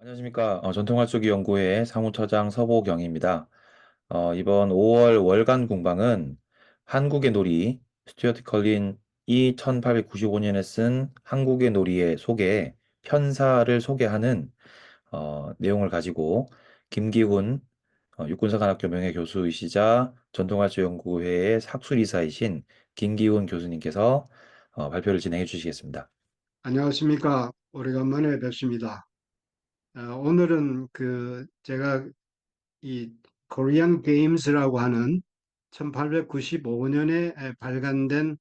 안녕하십니까. 전통활쏘기 연구회의 사무처장 서보경입니다. 이번 5월 월간 공방은 한국의 놀이, 스튜어트 컬린이 1895년에 쓴 한국의 놀이의 소개, 편사를 소개하는 내용을 가지고 김기훈 육군사관학교 명예교수이시자 전통활쏘연구회의 학술이사이신 김기훈 교수님께서 발표를 진행해 주시겠습니다. 안녕하십니까. 오래간만에 뵙습니다. 오늘은 제가 이 코리안 게임스라고 하는 1895년에 발간된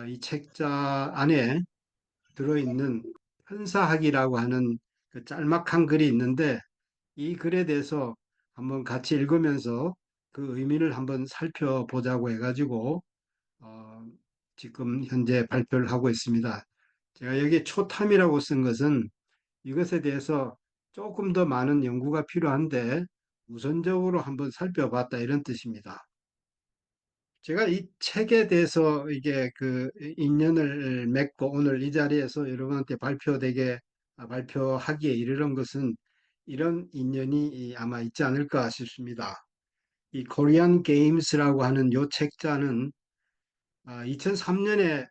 이 책자 안에 들어있는 현사학이라고 하는 그 짤막한 글이 있는데 이 글에 대해서 한번 같이 읽으면서 그 의미를 한번 살펴보자고 해가지고 어, 지금 현재 발표를 하고 있습니다. 제가 여기 초탐이라고 쓴 것은 이것에 대해서 조금 더 많은 연구가 필요한데 우선적으로 한번 살펴봤다 이런 뜻입니다. 제가 이 책에 대해서 이게 그 인연을 맺고 오늘 이 자리에서 여러분한테 발표하기에 이르는 것은 이런 인연이 아마 있지 않을까 싶습니다. 이 코리안 게임스라고 하는 요 책자는 2003년에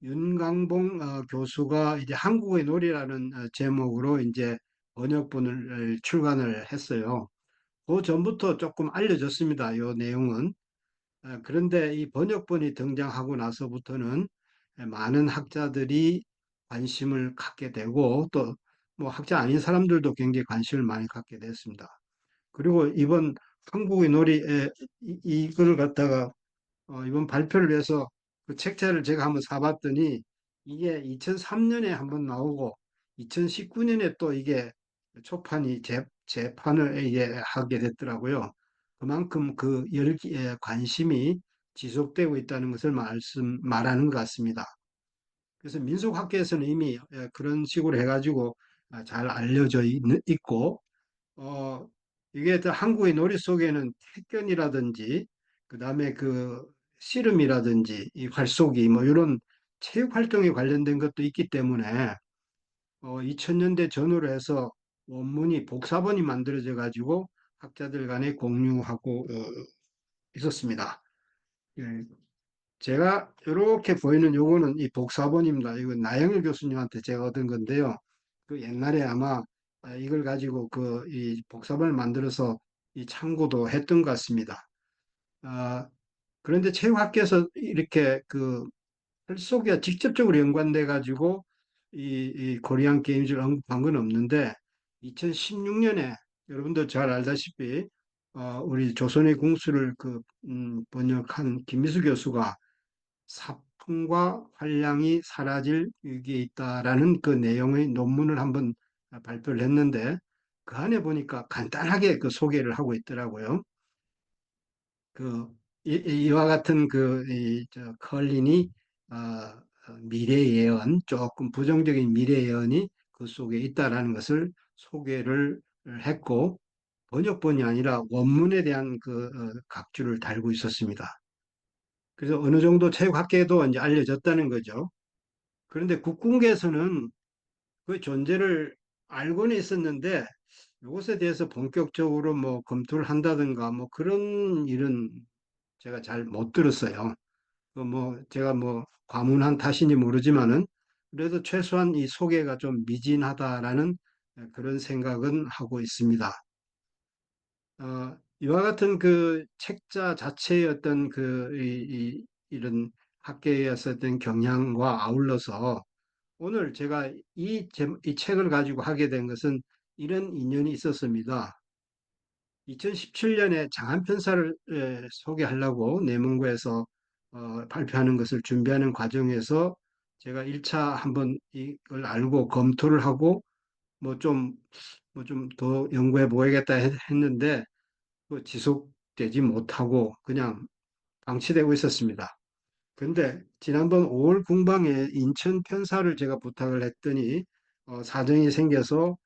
윤강봉 교수가 이제 한국의 놀이라는 제목으로 이제 번역본을 출간을 했어요. 그 전부터 조금 알려졌습니다. 이 내용은. 그런데 이 번역본이 등장하고 나서부터는 많은 학자들이 관심을 갖게 되고 또 뭐 학자 아닌 사람들도 굉장히 관심을 많이 갖게 됐습니다. 그리고 이번 한국의 놀이에 이걸 갖다가 이번 발표를 위해서 그 책자를 제가 한번 사봤더니 이게 2003년에 한번 나오고 2019년에 또 이게 초판이 재판을 이게 하게 됐더라고요. 그만큼 그 열기에 관심이 지속되고 있다는 것을 말하는 것 같습니다. 그래서 민속학계에서는 이미 그런 식으로 해가지고 잘 알려져 있고 어, 이게 또 한국의 놀이 속에는 태견이라든지, 그 다음에 그 씨름이라든지, 이 활쏘기, 뭐 이런 체육 활동에 관련된 것도 있기 때문에 2000년대 전후로 해서 원문이 복사본이 만들어져 가지고 학자들 간에 공유하고 있었습니다. 예, 제가 이렇게 보이는 요거는 이 복사본입니다. 이거 나영일 교수님한테 제가 얻은 건데요. 그 옛날에 아마 이걸 가지고 그 이 복사본을 만들어서 이 참고도 했던 것 같습니다. 아, 그런데 체육학계에서 이렇게 그 활쏘기와 직접적으로 연관돼 가지고 이 코리안 게임즈를 언급한 건 없는데 2016년에 여러분도 잘 알다시피 우리 조선의 궁수를 번역한 김미수 교수가 사품과 활량이 사라질 위기에 있다라는 그 내용의 논문을 한번 발표를 했는데 그 안에 보니까 간단하게 그 소개를 하고 있더라고요. 그 이와 같은 컬린이 미래 예언, 조금 부정적인 미래 예언이 그 속에 있다라는 것을 소개를 했고 번역본이 아니라 원문에 대한 각주를 달고 있었습니다. 그래서 어느 정도 체육학계에도 이제 알려졌다는 거죠. 그런데 국궁계에서는 그 존재를 알고는 있었는데 이것에 대해서 본격적으로 뭐 검토를 한다든가 뭐 그런 일은 제가 잘 못 들었어요. 뭐 제가 뭐 과문한 탓인지 모르지만은 그래도 최소한 이 소개가 좀 미진하다라는 그런 생각은 하고 있습니다. 이와 같은 그 책자 자체의 어떤 이런 학계의 어떤 경향과 아울러서 오늘 제가 이 책을 가지고 하게 된 것은 이런 인연이 있었습니다. 2017년에 장안편사를 소개하려고 내문고에서 발표하는 것을 준비하는 과정에서 제가 1차 한번 이걸 알고 검토를 하고 뭐 좀 더 연구해 보야겠다 했는데 그 지속되지 못하고 그냥 방치되고 있었습니다. 근데 지난번 5월 공방에 인천 편사를 제가 부탁을 했더니 사정이 생겨서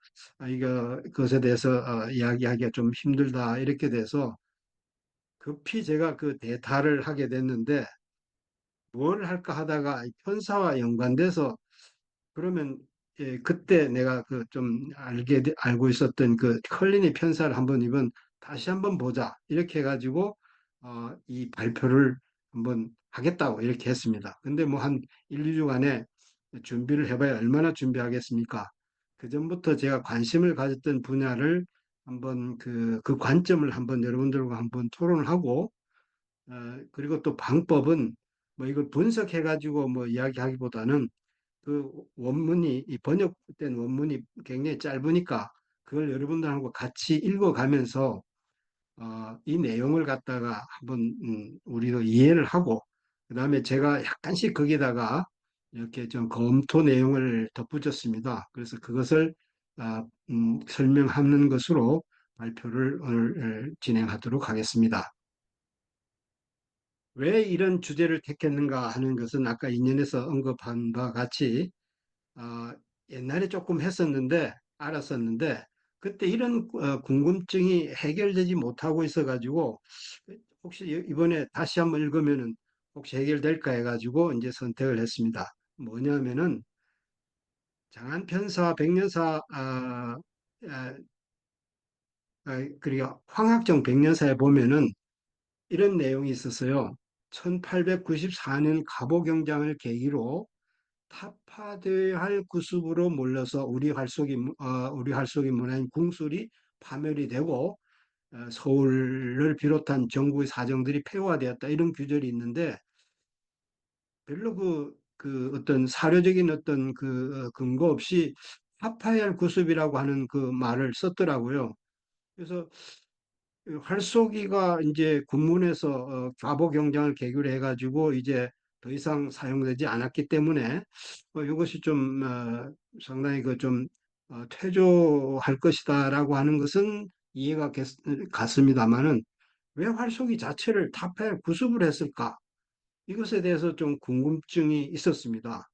이거 그것에 대해서 이야기하기가 좀 힘들다 이렇게 돼서 급히 제가 그 대타를 하게 됐는데 뭘 할까 하다가 편사와 연관돼서 그러면 그때 내가 그 좀 알고 있었던 그 컬린의 편사를 한번 이번 다시 한번 보자. 이렇게 해가지고, 이 발표를 한번 하겠다고 이렇게 했습니다. 근데 뭐 한 1, 2주 안에 준비를 해봐야 얼마나 준비하겠습니까? 그 전부터 제가 관심을 가졌던 분야를 한번 그 관점을 한번 여러분들과 한번 토론을 하고, 그리고 또 방법은 뭐 이걸 분석해가지고 뭐 이야기하기보다는 그 원문이, 이 번역된 원문이 굉장히 짧으니까 그걸 여러분들하고 같이 읽어가면서 이 내용을 갖다가 한번 우리도 이해를 하고 그다음에 제가 약간씩 거기다가 이렇게 좀 검토 내용을 덧붙였습니다. 그래서 그것을 설명하는 것으로 발표를 오늘 진행하도록 하겠습니다. 왜 이런 주제를 택했는가 하는 것은 아까 인연에서 언급한 바와 같이 어, 옛날에 조금 했었는데, 알았었는데, 그때 이런 궁금증이 해결되지 못하고 있어가지고, 혹시 이번에 다시 한번 읽으면은 혹시 해결될까 해가지고 이제 선택을 했습니다. 뭐냐면은, 장안 편사, 백년사, 그리고 황학정 백년사에 보면은 이런 내용이 있었어요. 1894년 갑오경장을 계기로 타파되어야 할 구습으로 몰려서 우리 활속의 문화인 궁술이 파멸이 되고 서울을 비롯한 전국의 사정들이 폐허화되었다 이런 규절이 있는데 별로 그 어떤 사료적인 어떤 근거 없이 타파해야 할 구습이라고 하는 그 말을 썼더라고요. 그래서 활쏘기가 이제 군문에서 좌보 경장을 계기로 해가지고 이제 더 이상 사용되지 않았기 때문에 이것이 좀 상당히 그 좀 퇴조할 것이다라고 하는 것은 이해가 갔습니다만은 왜 활쏘기 자체를 타파에 구습을 했을까? 이것에 대해서 좀 궁금증이 있었습니다.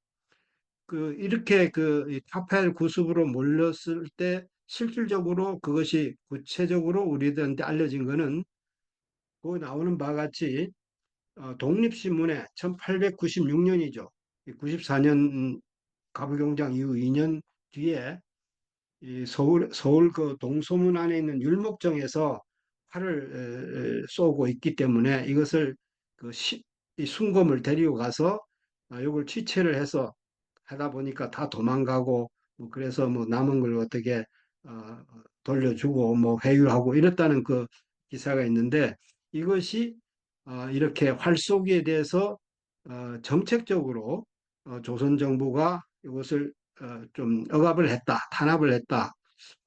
이렇게 이 타파엘 구습으로 몰렸을 때 실질적으로 그것이 구체적으로 우리들한테 알려진 것은 거기 나오는 바와 같이 독립신문에 1896년이죠. 94년 갑오경장 이후 2년 뒤에 이 서울 그 동소문 안에 있는 율목정에서 활을 쏘고 있기 때문에 이것을 이 순검을 데리고 가서 이걸 취체를 해서 하다 보니까 다 도망가고 뭐 그래서 뭐 남은 걸 어떻게 어, 돌려주고 뭐 회유하고 이랬다는 그 기사가 있는데 이것이 이렇게 활쏘기에 대해서 정책적으로 조선 정부가 이것을 좀 억압을 했다, 탄압을 했다,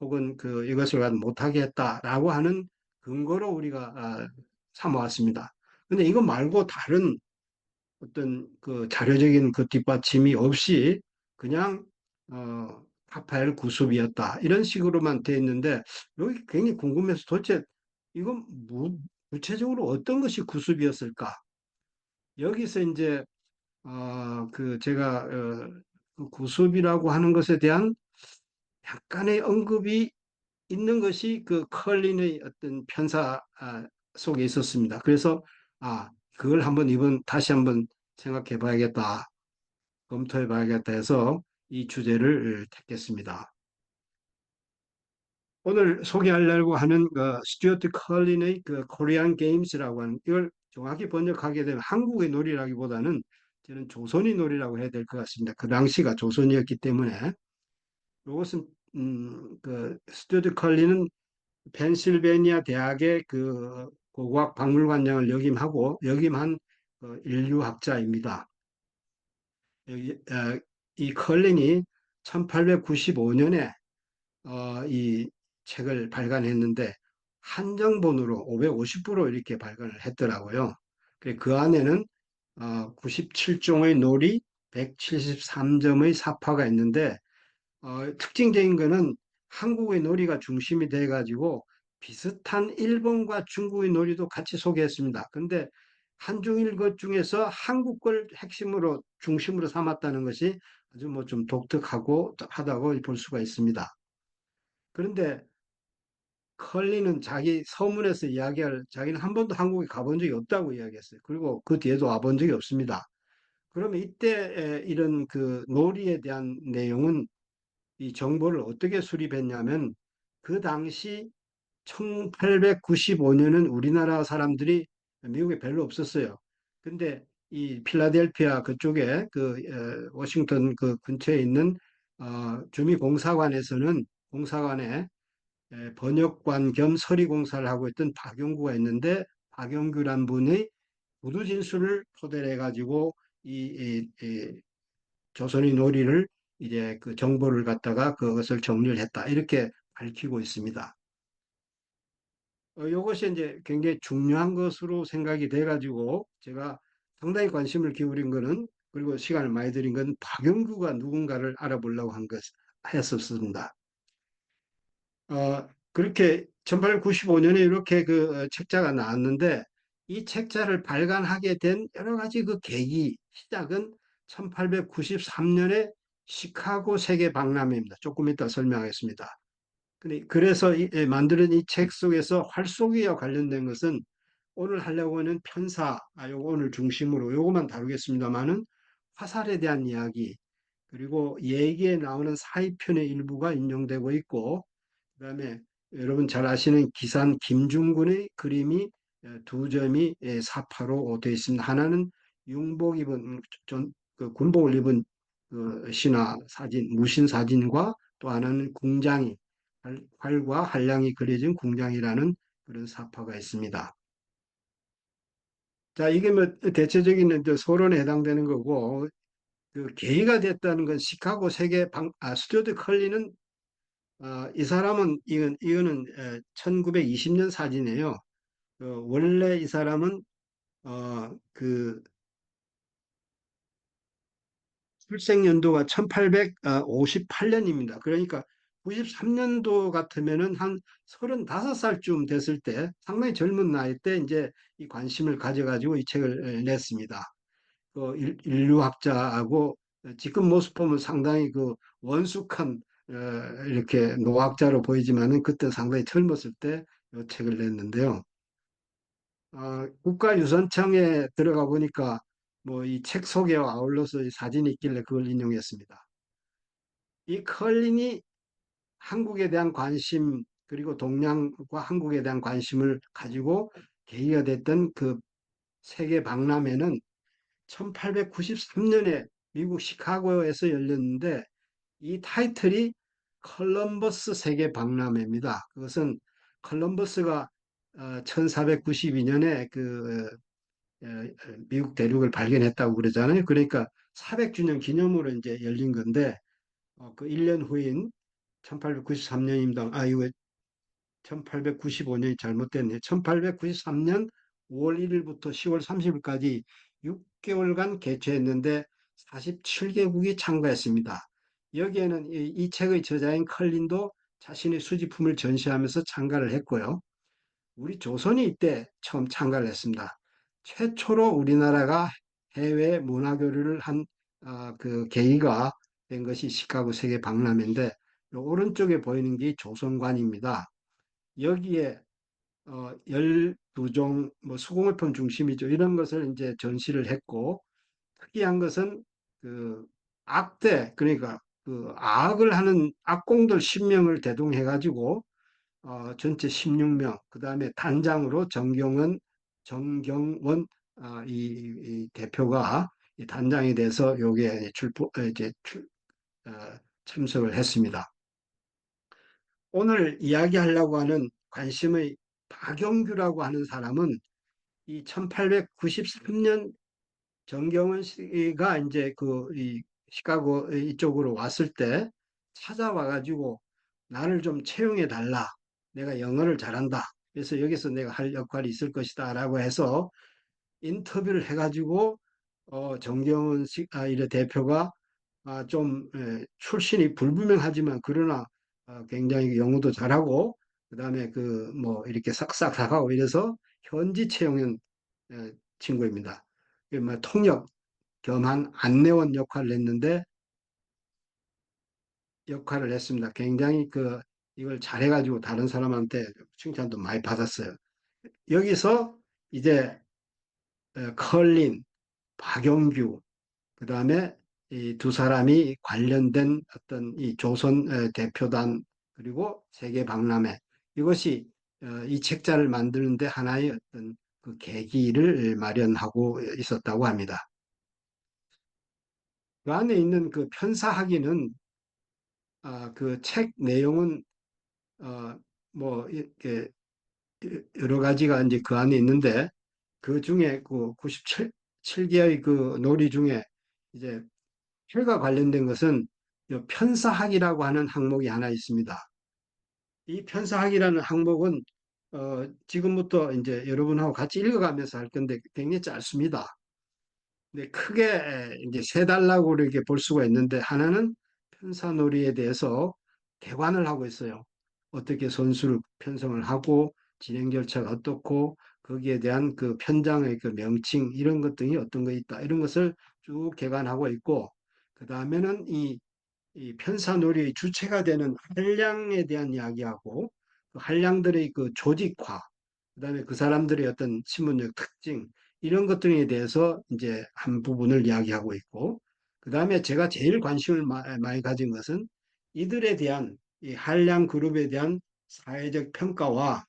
혹은 이것을 못하게 했다라고 하는 근거로 우리가 삼아왔습니다. 근데 이거 말고 다른 어떤 그 자료적인 그 뒷받침이 없이 그냥 파파일 구습이었다 이런 식으로만 돼 있는데 여기 굉장히 궁금해서 도대체 이건 구체적으로 어떤 것이 구습이었을까? 여기서 이제 제가 그 구습이라고 하는 것에 대한 약간의 언급이 있는 것이 그 컬린의 어떤 편사 속에 있었습니다. 그래서 그걸 한번 이번 다시 한번 생각해 봐야겠다, 검토해 봐야겠다 해서 이 주제를 택했습니다. 오늘 소개하려고 하는 그 스튜어트 컬린의 그 코리안 게임스라고 하는 이걸 정확히 번역하게 되면 한국의 놀이라기보다는 저는 조선의 놀이라고 해야 될 것 같습니다. 그 당시가 조선이었기 때문에 이것은 그 스튜어트 컬린은 펜실베니아 대학의 그 고고학 박물관장을 역임한 인류학자입니다. 이 컬린이 1895년에 이 책을 발간했는데 한정본으로 550부로 이렇게 발간을 했더라고요. 그 안에는 97종의 놀이, 173점의 사파가 있는데 특징적인 거는 한국의 놀이가 중심이 돼 가지고 비슷한 일본과 중국의 놀이도 같이 소개했습니다. 근데 한중일 것 중에서 한국 걸 핵심으로 중심으로 삼았다는 것이 아주 뭐 좀 독특하고 하다고 볼 수가 있습니다. 그런데 컬리는 자기 서문에서 이야기할 자기는 한 번도 한국에 가본 적이 없다고 이야기했어요. 그리고 그 뒤에도 와본 적이 없습니다. 그러면 이때 이런 그 놀이에 대한 내용은 이 정보를 어떻게 수립했냐면 그 당시 1895년은 우리나라 사람들이 미국에 별로 없었어요. 근데 이 필라델피아 그쪽에 워싱턴 그 근처에 있는 주미공사관에서는 공사관에 번역관 겸 서리공사를 하고 있던 박용구가 있는데 박용규란 분이 구두 진술을 토대로 해가지고 이 조선의 놀이를 이제 그 정보를 갖다가 그것을 정리를 했다 이렇게 밝히고 있습니다. 이것이 이제 굉장히 중요한 것으로 생각이 돼가지고 제가 상당히 관심을 기울인 거는 그리고 시간을 많이 들인 건 박영규가 누군가를 알아보려고 했었습니다. 그렇게 1895년에 이렇게 책자가 나왔는데 이 책자를 발간하게 된 여러 가지 그 계기, 시작은 1893년에 시카고 세계 박람회입니다. 조금 이따 설명하겠습니다. 그래서 만드는 이 책 속에서 활쏘기와 관련된 것은 오늘 하려고 하는 편사, 요거 오늘 중심으로 요거만 다루겠습니다만은 화살에 대한 이야기, 그리고 얘기에 나오는 사위편의 일부가 인용되고 있고, 그다음에 여러분 잘 아시는 기산 김중군의 그림이 두 점이 사파로 되어 있습니다. 하나는 융복 입은 그 군복을 입은 신화 사진, 무신 사진과 또 하나는 궁장이 활과 한량이 그려진 궁장이라는 그런 사파가 있습니다. 자, 이게 뭐 대체적인 이제 소론에 해당되는 거고 그 계기가 됐다는 건 시카고 스튜어트 컬리는 이 사람은 이거는 1920년 사진이에요. 원래 이 사람은 그 출생 연도가 1858년입니다. 그러니까 93년도 같으면은 한 35살쯤 됐을 때 상당히 젊은 나이 때 이제 이 관심을 가져가지고 이 책을 냈습니다. 인류학자하고 지금 모습 보면 상당히 그 원숙한 어, 이렇게 노학자로 보이지만은 그때 상당히 젊었을 때 이 책을 냈는데요. 국가유선청에 들어가 보니까 뭐 이 책 소개와 아울러서 이 사진이 있길래 그걸 인용했습니다. 이 컬린이 한국에 대한 관심 그리고 동양과 한국에 대한 관심을 가지고 계기가 됐던 그 세계 박람회는 1893년에 미국 시카고에서 열렸는데 이 타이틀이 컬럼버스 세계 박람회입니다. 그것은 컬럼버스가 1492년에 미국 대륙을 발견했다고 그러잖아요. 그러니까 400주년 기념으로 이제 열린 건데 그 1년 후인 1893년입니다. 이거 1895년이 잘못됐네. 1893년 5월 1일부터 10월 30일까지 6개월간 개최했는데 47개국이 참가했습니다. 여기에는 이 책의 저자인 컬린도 자신의 수집품을 전시하면서 참가를 했고요. 우리 조선이 이때 처음 참가를 했습니다. 최초로 우리나라가 해외 문화교류를 한 그 계기가 된 것이 시카고 세계 박람회인데 오른쪽에 보이는 게 조선관입니다. 여기에 12종 뭐 수공예품 중심이죠. 이런 것을 이제 전시를 했고 특이한 것은 그 악대 그러니까 그 악을 하는 악공들 10명을 대동해 가지고 전체 16명 그다음에 단장으로 정경원 이 대표가 이 단장이 돼서 요게 어, 참석을 했습니다. 오늘 이야기하려고 하는 관심의 박영규라고 하는 사람은 이 1893년 정경원 씨가 이제 이 시카고 이쪽으로 왔을 때 찾아와 가지고 나를 좀 채용해 달라. 내가 영어를 잘한다. 그래서 여기서 내가 할 역할이 있을 것이다. 라고 해서 인터뷰를 해 가지고 정경원 이래 대표가 좀 출신이 불분명하지만 그러나 굉장히 영어도 잘하고 그다음에 그 뭐 이렇게 싹싹하고 이래서 현지 채용한 친구입니다. 뭐 통역 겸한 안내원 역할을 했습니다. 굉장히 이걸 잘해가지고 다른 사람한테 칭찬도 많이 받았어요. 여기서 이제 컬린, 박영규, 그 다음에 이 두 사람이 관련된 어떤 이 조선 대표단 그리고 세계 박람회 이것이 이 책자를 만드는데 하나의 어떤 그 계기를 마련하고 있었다고 합니다. 그 안에 있는 그 편사학위는 그 책 내용은 어, 뭐 이렇게 여러 가지가 이제 그 안에 있는데 그 중에 그 97개의 그 놀이 중에 이제 혈과 관련된 것은 이 편사학이라고 하는 항목이 하나 있습니다. 이 편사학이라는 항목은 지금부터 이제 여러분하고 같이 읽어가면서 할 건데 굉장히 짧습니다. 근데 크게 이제 세 달라고 이렇게 볼 수가 있는데 하나는 편사놀이에 대해서 개관을 하고 있어요. 어떻게 선수를 편성을 하고 진행 절차가 어떻고 거기에 대한 그 편장의 그 명칭 이런 것 등이 어떤 거 있다 이런 것을 쭉 개관하고 있고 그 다음에는 이 편사놀이의 주체가 되는 한량에 대한 이야기하고 그 한량들의 그 조직화, 그다음에 그 사람들의 어떤 신문적 특징 이런 것들에 대해서 이제 한 부분을 이야기하고 있고 그다음에 제가 제일 관심을 많이 가진 것은 이들에 대한 이 한량 그룹에 대한 사회적 평가와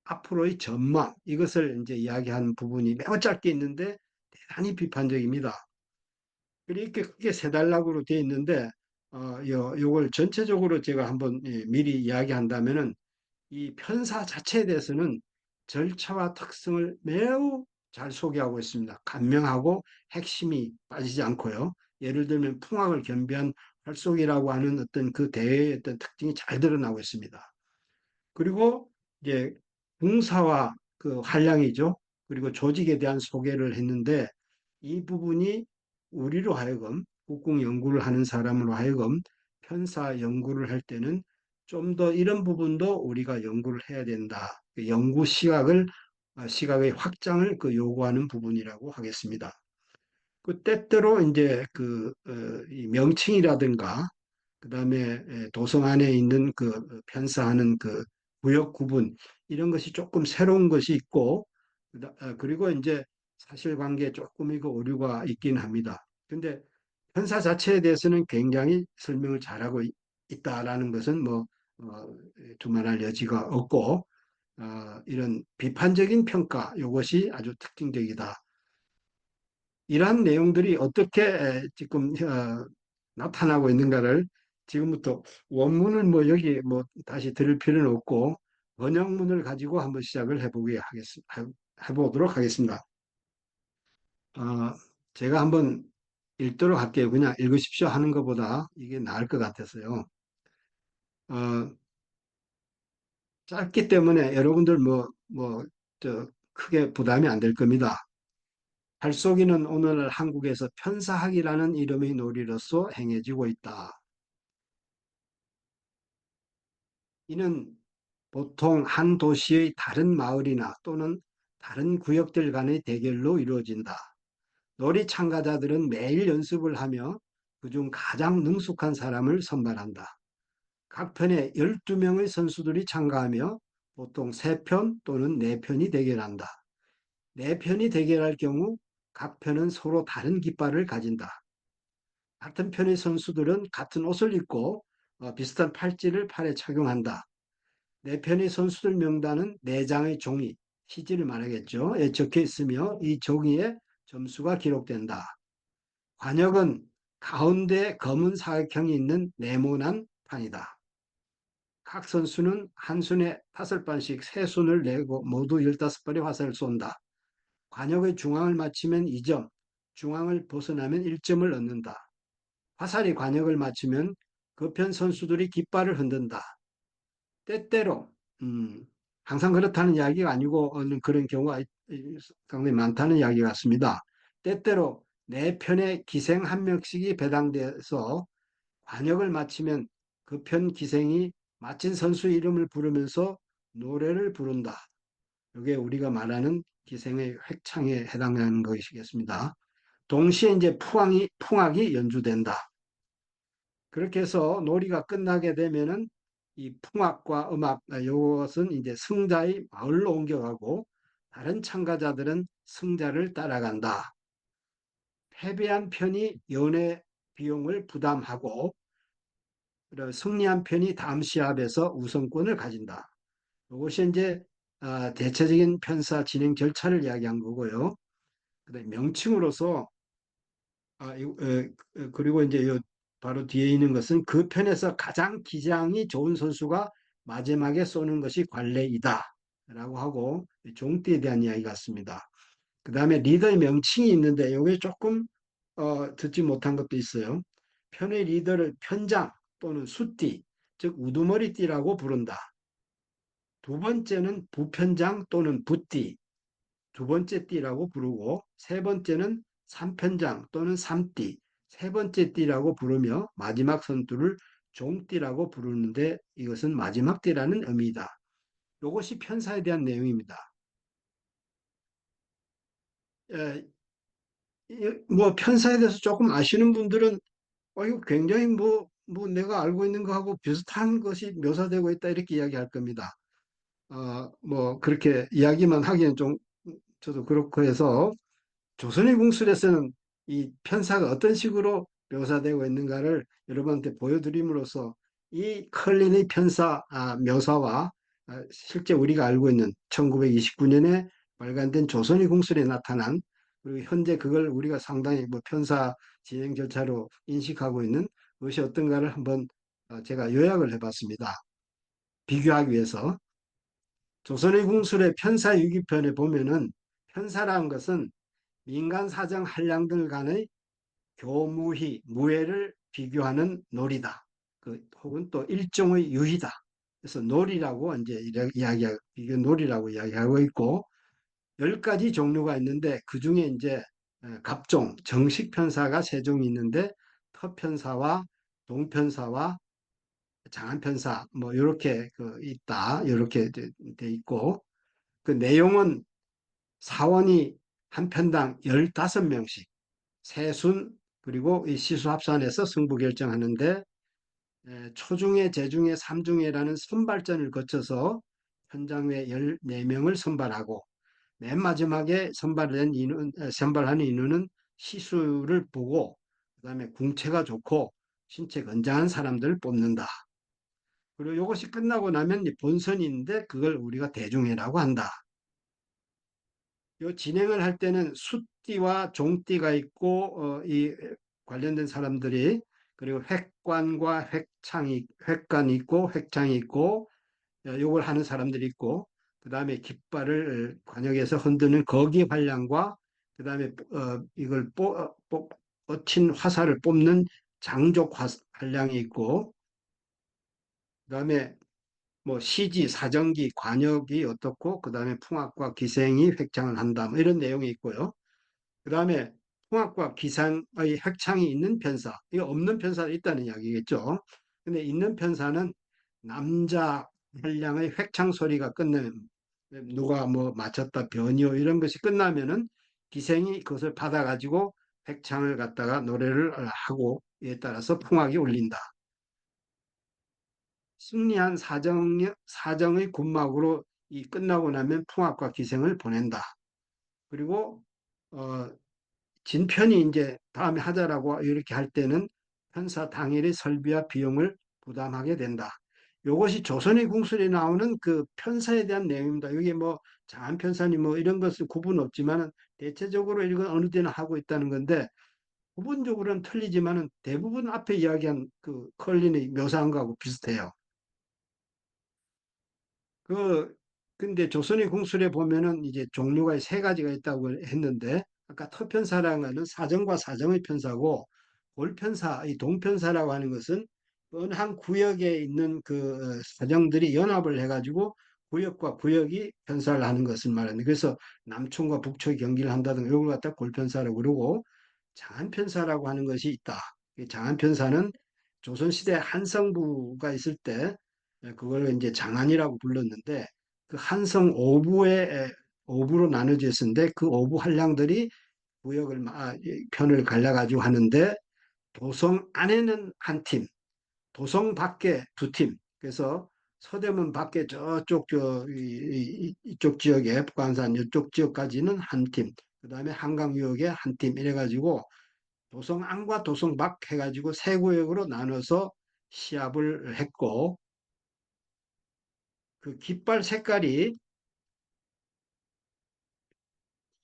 앞으로의 전망 이것을 이제 이야기하는 부분이 매우 짧게 있는데 대단히 비판적입니다. 이렇게 크게 세 단락으로 되어 있는데 요걸 전체적으로 제가 한번 미리 이야기한다면은 이 편사 자체에 대해서는 절차와 특성을 매우 잘 소개하고 있습니다. 간명하고 핵심이 빠지지 않고요. 예를 들면 풍악을 겸비한 활속이라고 하는 어떤 그 대회의 어떤 특징이 잘 드러나고 있습니다. 그리고 이제 봉사와 그 한량이죠. 그리고 조직에 대한 소개를 했는데 이 부분이 우리로 하여금 국궁 연구를 하는 사람으로 하여금 편사 연구를 할 때는 좀 더 이런 부분도 우리가 연구를 해야 된다. 그 연구 시각의 확장을 그 요구하는 부분이라고 하겠습니다. 그 때때로 이제 이 명칭이라든가 그다음에 도성 안에 있는 그 편사하는 그 구역 구분 이런 것이 조금 새로운 것이 있고 그리고 이제 사실관계에 조금이고 오류가 있긴 합니다. 근데 편사 자체에 대해서는 굉장히 설명을 잘하고 있다라는 것은 뭐 두말할 여지가 없고 이런 비판적인 평가 이것이 아주 특징적이다. 이러한 내용들이 어떻게 지금 나타나고 있는가를 지금부터 원문을 뭐 여기 뭐 다시 들을 필요는 없고 번역문을 가지고 한번 시작을 해보도록 하겠습니다. 어, 제가 한번 읽도록 할게요. 그냥 읽으십시오 하는 것보다 이게 나을 것 같아서요. 어, 짧기 때문에 여러분들 크게 부담이 안 될 겁니다. 발쏘기는 오늘날 한국에서 편사학이라는 이름의 놀이로서 행해지고 있다. 이는 보통 한 도시의 다른 마을이나 또는 다른 구역들 간의 대결로 이루어진다. 놀이 참가자들은 매일 연습을 하며 그중 가장 능숙한 사람을 선발한다. 각 편에 12명의 선수들이 참가하며 보통 3편 또는 4편이 대결한다. 4편이 대결할 경우 각 편은 서로 다른 깃발을 가진다. 같은 편의 선수들은 같은 옷을 입고 비슷한 팔찌를 팔에 착용한다. 4편의 선수들 명단은 4장의 종이, 시지를 말하겠죠. 에 적혀 있으며 이 종이에 점수가 기록된다. 관역은 가운데 검은 사각형이 있는 네모난 판이다. 각 선수는 한 손에 5발씩 세 손을 내고 모두 15발의 화살을 쏜다. 관역의 중앙을 맞추면 2점, 중앙을 벗어나면 1점을 얻는다. 화살이 관역을 맞추면 그 편 선수들이 깃발을 흔든다. 때때로 항상 그렇다는 이야기가 아니고 그런 경우가 상당히 많다는 이야기 같습니다. 때때로 내 편에 기생 한 명씩이 배당돼서 관역을 마치면 그 편 기생이 마친 선수 이름을 부르면서 노래를 부른다. 이게 우리가 말하는 기생의 획창에 해당하는 것이겠습니다. 동시에 이제 풍악이 연주된다. 그렇게 해서 놀이가 끝나게 되면은 이 풍악과 음악, 이것은 이제 승자의 마을로 옮겨가고 다른 참가자들은 승자를 따라간다. 패배한 편이 연회 비용을 부담하고 승리한 편이 다음 시합에서 우선권을 가진다. 이것이 이제 대체적인 편사 진행 절차를 이야기한 거고요. 그다음에 명칭으로서 그리고 이제 바로 뒤에 있는 것은 그 편에서 가장 기량이 좋은 선수가 마지막에 쏘는 것이 관례이다. 라고 하고 종띠에 대한 이야기 같습니다. 그 다음에 리더의 명칭이 있는데 이게 조금 듣지 못한 것도 있어요. 편의 리더를 편장 또는 수띠, 즉 우두머리띠라고 부른다. 두 번째는 부편장 또는 부띠, 두 번째 띠라고 부르고 세 번째는 삼편장 또는 삼띠, 세 번째 띠라고 부르며 마지막 선두를 종띠라고 부르는데 이것은 마지막 띠라는 의미다. 이것이 편사에 대한 내용입니다. 에, 뭐 편사에 대해서 조금 아시는 분들은 이거 굉장히 뭐 내가 알고 있는 거하고 비슷한 것이 묘사되고 있다 이렇게 이야기할 겁니다. 뭐 그렇게 이야기만 하기엔 좀 저도 그렇고 해서 조선의 궁술에서는 이 편사가 어떤 식으로 묘사되고 있는가를 여러분한테 보여드림으로써 이 컬린의 편사 묘사와 실제 우리가 알고 있는 1929년에 발간된 조선의 궁술에 나타난 그리고 현재 그걸 우리가 상당히 뭐 편사 진행 절차로 인식하고 있는 것이 어떤가를 한번 제가 요약을 해봤습니다. 비교하기 위해서 조선의 궁술의 편사유기편에 보면은 편사라는 것은 민간 사정 한량들 간의 교무희, 무예를 비교하는 놀이다. 혹은 또 일종의 유희다. 그래서 놀이라고 이제 이야기하고, 이게 놀이라고 이야기하고 있고, 10가지 종류가 있는데, 그 중에 이제 갑종, 정식 편사가 3종이 있는데, 터편사와 동편사와 장안편사, 뭐, 이렇게 있다. 이렇게 돼 있고, 그 내용은 사원이 한 편당 15명씩, 세순 그리고 이 시수합산해서 승부 결정하는데 초중해, 재중해, 삼중해라는 선발전을 거쳐서 현장에 14명을 선발하고 맨 마지막에 선발하는 인원은 시수를 보고 그다음에 궁체가 좋고 신체 건장한 사람들을 뽑는다. 그리고 이것이 끝나고 나면 본선인데 그걸 우리가 대중회라고 한다. 요 진행을 할 때는 숫띠와 종띠가 있고 이 관련된 사람들이 그리고 획관과 획관이 있고 획창이 있고 요걸 하는 사람들이 있고 그다음에 깃발을 관역에서 흔드는 거기 활량과 그다음에 이걸 뻗친 화살을 뽑는 장족 활량이 있고 그다음에 뭐 시지, 사정기, 관역이 어떻고 그다음에 풍악과 기생이 획창을 한다 뭐 이런 내용이 있고요. 그 다음에 통합과 기상의 핵창이 있는 편사, 이거 없는 편사가 있다는 이야기겠죠. 근데 있는 편사는 남자 한량의 획창 소리가 끝나면 누가 뭐 맞췄다 변이요 이런 것이 끝나면은 기생이 그것을 받아가지고 획창을 갖다가 노래를 하고 이에 따라서 풍악이 울린다. 승리한 사정의 군막으로 이 끝나고 나면 풍악과 기생을 보낸다. 그리고 어, 진편이 이제 다음에 하자라고 이렇게 할 때는 편사 당일의 설비와 비용을 부담하게 된다. 이것이 조선의 궁술에 나오는 그 편사에 대한 내용입니다. 이게 뭐 장안 편사니 뭐 이런 것은 구분 없지만은 대체적으로 이건 어느 때나 하고 있다는 건데 부분적으로는 틀리지만은 대부분 앞에 이야기한 그 컬린의 묘사한 거하고 비슷해요. 그, 근데 조선의 궁술에 보면은 이제 종류가 3가지가 있다고 했는데, 아까 터편사라는 거는 사정과 사정의 편사고, 볼편사, 이 동편사라고 하는 것은 어느 한 구역에 있는 그 사정들이 연합을 해가지고 구역과 구역이 편사를 하는 것을 말하는. 그래서 남촌과 북촌 경기를 한다든가 이걸 갖다 골편사라고 그러고, 장안편사라고 하는 것이 있다. 이 장안편사는 조선시대 한성부가 있을 때 그걸 이제 장안이라고 불렀는데 그 한성 오부의 오부로 나눠져 있었는데 그 오부 한량들이 구역을 편을 갈라가지고 하는데 도성 안에는 한 팀, 도성 밖에 2팀. 그래서 서대문 밖에 저쪽 이쪽 지역에 북한산 이쪽 지역까지는 한 팀, 그다음에 한강 유역에 한 팀 이래가지고 도성안과 도성밖 해가지고 세 구역으로 나눠서 시합을 했고, 그 깃발 색깔이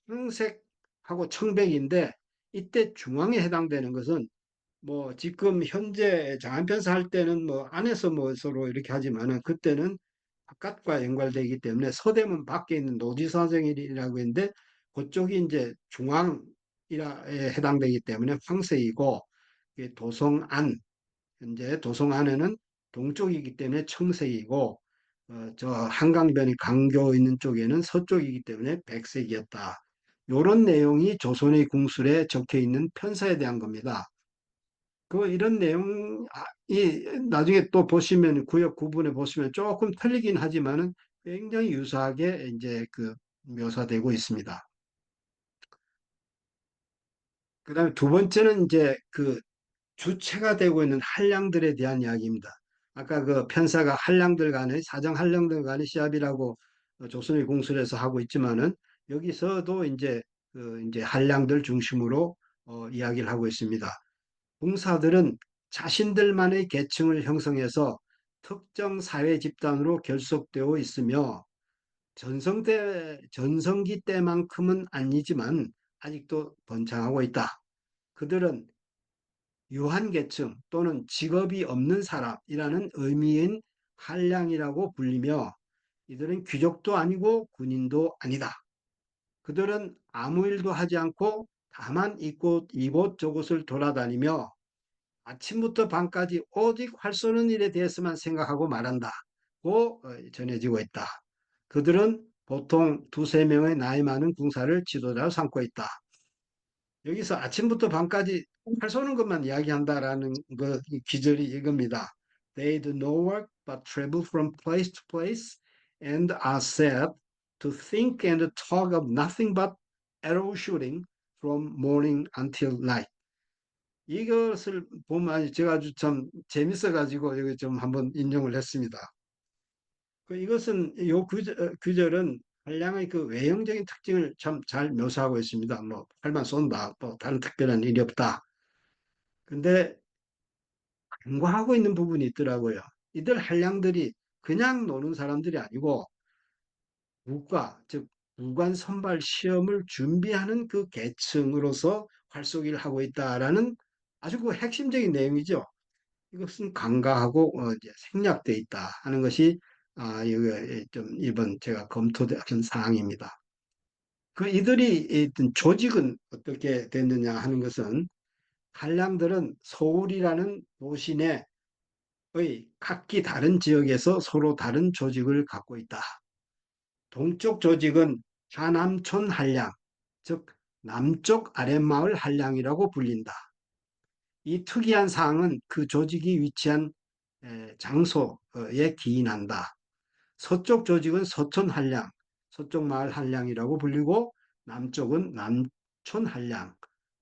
흰색하고 청백인데, 이때 중앙에 해당되는 것은 뭐 지금 현재 장안편사 할 때는 뭐 안에서 뭐 서로 이렇게 하지만은, 그때는 바깥과 연관되기 때문에 서대문 밖에 있는 노지사정이라고 했는데, 그쪽이 이제 중앙에 해당되기 때문에 황색이고, 도성안, 현재 도성 안에는 동쪽이기 때문에 청색이고, 저 한강변이 강교 있는 쪽에는 서쪽이기 때문에 백색이었다. 이런 내용이 조선의 궁술에 적혀 있는 편사에 대한 겁니다. 이런 내용이 나중에 또 보시면 구역 구분에 보시면 조금 틀리긴 하지만은 굉장히 유사하게 이제 그 묘사되고 있습니다. 그다음에 두 번째는 이제 그 주체가 되고 있는 한량들에 대한 이야기입니다. 아까 그 편사가 한량들 간의 사정 한량들 간의 시합이라고 조선의 공술에서 하고 있지만은, 여기서도 이제 그 이제 한량들 중심으로 이야기를 하고 있습니다. 공사들은 자신들만의 계층을 형성해서 특정 사회 집단으로 결속되어 있으며, 전성기 때만큼은 아니지만 아직도 번창하고 있다. 그들은 유한계층 또는 직업이 없는 사람이라는 의미인 한량이라고 불리며, 이들은 귀족도 아니고 군인도 아니다. 그들은 아무 일도 하지 않고 다만 이곳 저곳을 돌아다니며 아침부터 밤까지 오직 활 쏘는 일에 대해서만 생각하고 말한다고 전해지고 있다. 그들은 보통 두세 명의 나이 많은 궁사를 지도자로 삼고 있다. 여기서 아침부터 밤까지 활 쏘는 것만 이야기한다라는 이 기절이 이겁니다. They do no work but travel from place to place and are said to think and talk of nothing but arrow shooting from morning until night. 이것을 보면 제가 아주 참 재밌어가지고 여기 좀 한번 인용을 했습니다. 이것은 규절은 한량의 그 외형적인 특징을 참 잘 묘사하고 있습니다. 뭐 활만 쏜다, 또 다른 특별한 일이 없다. 근데 간과하고 있는 부분이 있더라고요. 이들 한량들이 그냥 노는 사람들이 아니고 즉 무관 선발 시험을 준비하는 그 계층으로서 활쏘기를 하고 있다라는 아주 그 핵심적인 내용이죠. 이것은 간과하고 이제 생략돼 있다 하는 것이 이거 좀 이번 제가 검토된 사항입니다. 이들이 있던 조직은 어떻게 됐느냐 하는 것은, 한량들은 서울이라는 도시 내의 각기 다른 지역에서 서로 다른 조직을 갖고 있다. 동쪽 조직은 하남촌 한량, 즉 남쪽 아랫마을 한량이라고 불린다. 이 특이한 사항은 그 조직이 위치한 장소에 기인한다. 서쪽 조직은 서촌 한량, 서쪽 마을 한량이라고 불리고, 남쪽은 남촌 한량,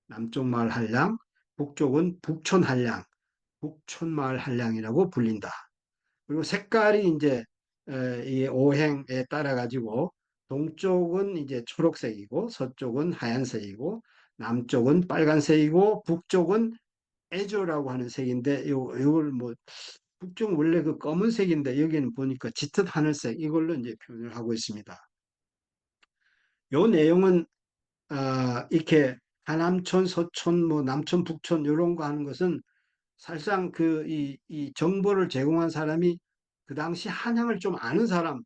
남쪽 마을 한량, 북쪽은 북촌 한량, 북촌 마을 한량이라고 불린다. 그리고 색깔이 이제 이 오행에 따라 가지고 동쪽은 이제 초록색이고, 서쪽은 하얀색이고, 남쪽은 빨간색이고, 북쪽은 에조라고 하는 색인데, 요걸 뭐 북쪽 원래 그 검은색인데 여기는 보니까 짙은 하늘색, 이걸로 이제 표현을 하고 있습니다. 요 내용은 이렇게 하남촌, 서촌, 뭐 남촌, 북촌 이런 거 하는 것은 사실상 이 정보를 제공한 사람이 그 당시 한양을 좀 아는 사람,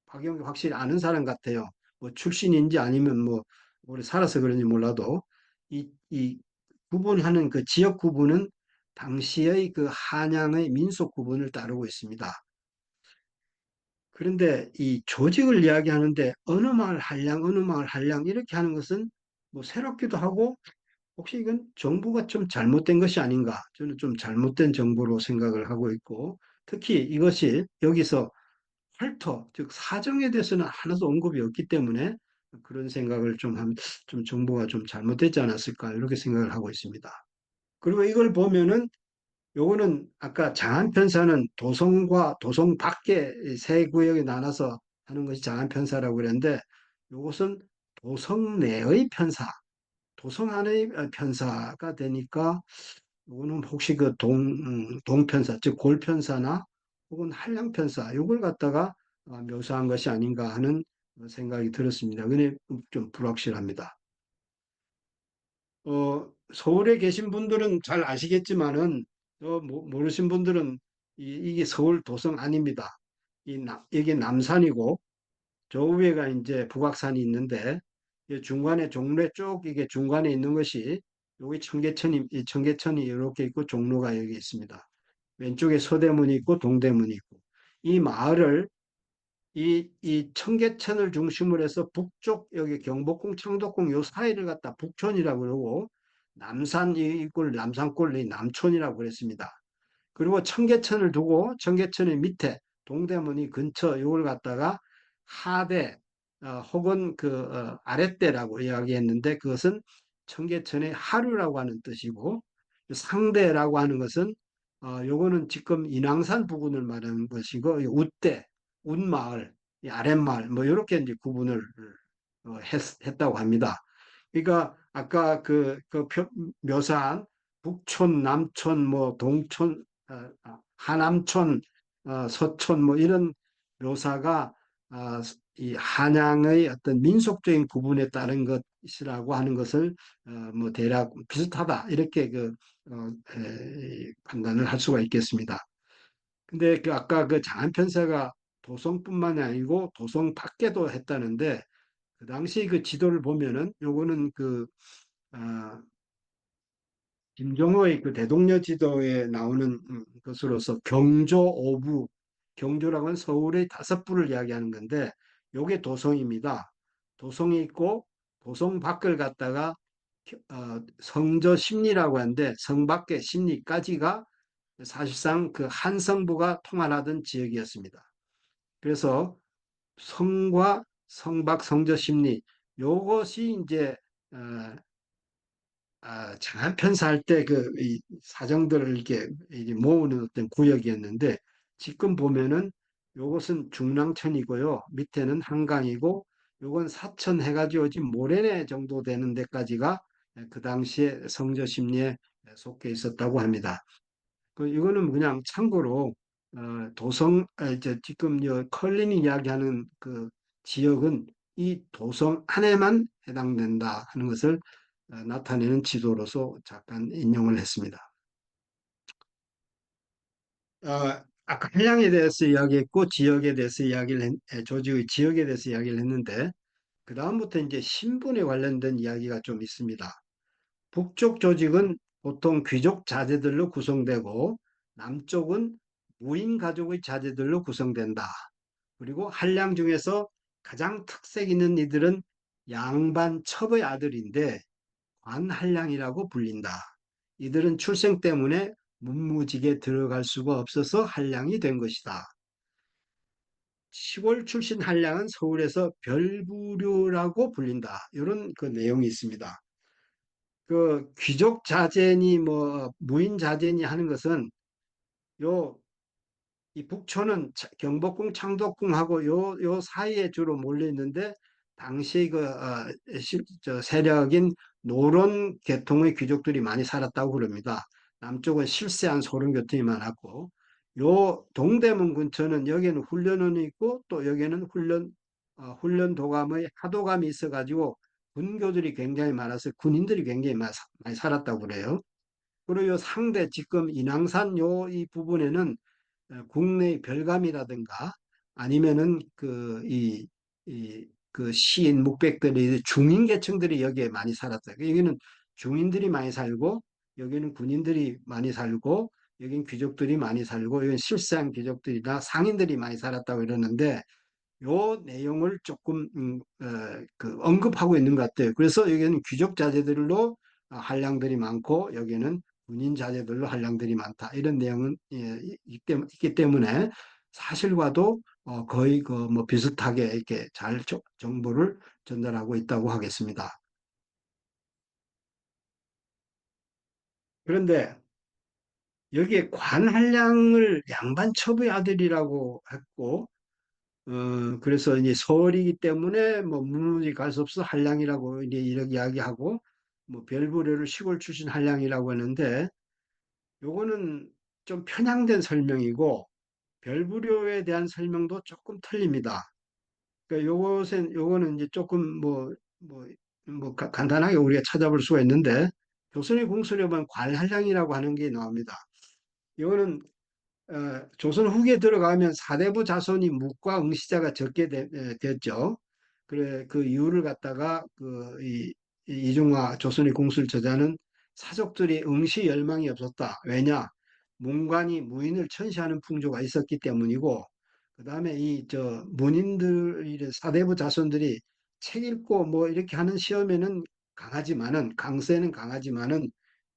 박영이 확실히 아는 사람 같아요. 뭐 출신인지 아니면 뭐 오래 살아서 그런지 몰라도 이 구분하는 그 지역 구분은 당시의 그 한양의 민속 구분을 따르고 있습니다. 그런데 이 조직을 이야기하는데 어느 마을 한량, 어느 마을 한량 이렇게 하는 것은 뭐 새롭기도 하고, 혹시 이건 정보가 좀 잘못된 것이 아닌가? 저는 좀 잘못된 정보로 생각을 하고 있고, 특히 이것이 여기서 활터, 즉 사정에 대해서는 하나도 언급이 없기 때문에 그런 생각을 좀 정보가 좀 잘못되지 않았을까 이렇게 생각을 하고 있습니다. 그리고 이걸 보면은 요거는 아까 장안편사는 도성과 도성 밖에 세 구역에 나눠서 하는 것이 장안편사라고 그랬는데, 요것은 도성 내의 편사, 도성 안의 편사가 되니까 이거는 혹시 그 동편사, 즉 골편사나 혹은 한량편사 이걸 갖다가 묘사한 것이 아닌가 하는 생각이 들었습니다. 근데 좀 불확실합니다. 서울에 계신 분들은 잘 아시겠지만은 모르신 분들은 이게 서울 도성 아닙니다. 이게 남산이고 저 위에가 이제 북악산이 있는데 이 중간에 종로에 쭉 이게 중간에 있는 것이 여기 청계천이 이 청계천이 이렇게 있고 종로가 여기 있습니다. 왼쪽에 서대문이 있고 동대문이 있고 이 마을을 이 청계천을 중심으로 해서 북쪽 여기 경복궁 창덕궁 요 사이를 갖다 북촌이라고 그러고 남산 이골 남산골 이 남촌이라고 그랬습니다. 그리고 청계천을 두고 청계천의 밑에 동대문이 근처 이걸 갖다가 하대 혹은 아랫대라고 이야기했는데 그것은 청계천의 하류라고 하는 뜻이고 상대라고 하는 것은 요거는 지금 인왕산 부근을 말하는 것이고 웃대, 웃마을, 이 아랫마을 뭐 이렇게 이제 구분을 했다고 합니다. 그러니까 아까 묘사한 북촌, 남촌, 뭐 동촌, 하남촌, 서촌 뭐 이런 묘사가 이 한양의 어떤 민속적인 구분에 따른 것이라고 하는 것을 뭐 대략 비슷하다 이렇게 판단을 할 수가 있겠습니다. 근데 아까 그 장안편사가 도성뿐만이 아니고 도성 밖에도 했다는데 그 당시 그 지도를 보면은 요거는 아, 김정호의 그 대동여 지도에 나오는 것으로서 경조 오부, 경조라고 하는 서울의 5부를 이야기하는 건데 요게 도성입니다. 도성이 있고 도성 밖을 갖다가 성저 심리라고 하는데 성 밖의 심리까지가 사실상 그 한성부가 통할하던 지역이었습니다. 그래서 성과 성박 성저 심리 요것이 이제 어, 장안편사할 때 이 사정들을 이렇게 모으는 어떤 구역이었는데 지금 보면은 요것은 중랑천이고요. 밑에는 한강이고 요건 사천 해가지고 지금 모래내 정도 되는 데까지가 그 당시에 성저 심리에 속해 있었다고 합니다. 이거는 그냥 참고로 도성 이제 지금 컬린이 이야기하는 그 지역은 이 도성 안에만 해당된다 하는 것을 나타내는 지도로서 잠깐 인용을 했습니다. 아까 한량에 대해서 이야기했고 지역에 대해서 조직의 지역에 대해서 이야기를 했는데 그 다음부터 이제 신분에 관련된 이야기가 좀 있습니다. 북쪽 조직은 보통 귀족 자제들로 구성되고 남쪽은 무인 가족의 자제들로 구성된다. 그리고 한량 중에서 가장 특색 있는 이들은 양반 첩의 아들인데 관한량이라고 불린다. 이들은 출생 때문에 문무직에 들어갈 수가 없어서 한량이 된 것이다. 시골 출신 한량은 서울에서 별부류라고 불린다. 이런 그 내용이 있습니다. 그 귀족 자제니 뭐 무인 자제니 하는 것은 요 이 북촌은 경복궁, 창덕궁하고 요 사이에 주로 몰려 있는데 당시 세력인 노론 계통의 귀족들이 많이 살았다고 그럽니다. 남쪽은 실세한 소련 계통이 많았고 요 동대문 근처는 여기는 훈련원이 있고 또 여기는 훈련 도감의 하도감이 있어가지고 군교들이 굉장히 많아서 군인들이 굉장히 많이 살았다고 그래요. 그리고 요 상대 지금 인왕산 요 이 부분에는 국내 별감이라든가 아니면은 그 시인 묵백들이 중인 계층들이 여기에 많이 살았어요. 여기는 중인들이 많이 살고 여기는 군인들이 많이 살고 여기는 귀족들이 많이 살고 여기는 실세한 귀족들이나 상인들이 많이 살았다고 이러는데 요 내용을 조금 언급하고 있는 것 같아요. 그래서 여기는 귀족 자제들로 한량들이 많고 여기는 군인 자제들로 한량들이 많다. 이런 내용은 있기 때문에 사실과도 거의 그 뭐 비슷하게 이렇게 잘 정보를 전달하고 있다고 하겠습니다. 그런데 여기에 관한량을 양반첩의 아들이라고 했고 그래서 이제 서울이기 때문에 뭐 문무지 갈 수 없어 한량이라고 이제 이렇게 이야기하고 뭐 별부려를 시골 출신 한량이라고 하는데 요거는 좀 편향된 설명이고 별부려에 대한 설명도 조금 틀립니다. 그러니까 요거는 이제 조금 간단하게 우리가 찾아볼 수가 있는데 조선의 공술에 보면 괄한량이라고 하는 게 나옵니다. 이거는 조선 후기에 들어가면 사대부 자손이 묵과 응시자가 적게 됐죠. 그래 그 이유를 갖다가 이중화 조선의 공술 저자는 사족들이 응시 열망이 없었다. 왜냐? 문관이 무인을 천시하는 풍조가 있었기 때문이고, 그 다음에 이 저 문인들 사대부 자손들이 책 읽고 뭐 이렇게 하는 시험에는 강세는 강하지만은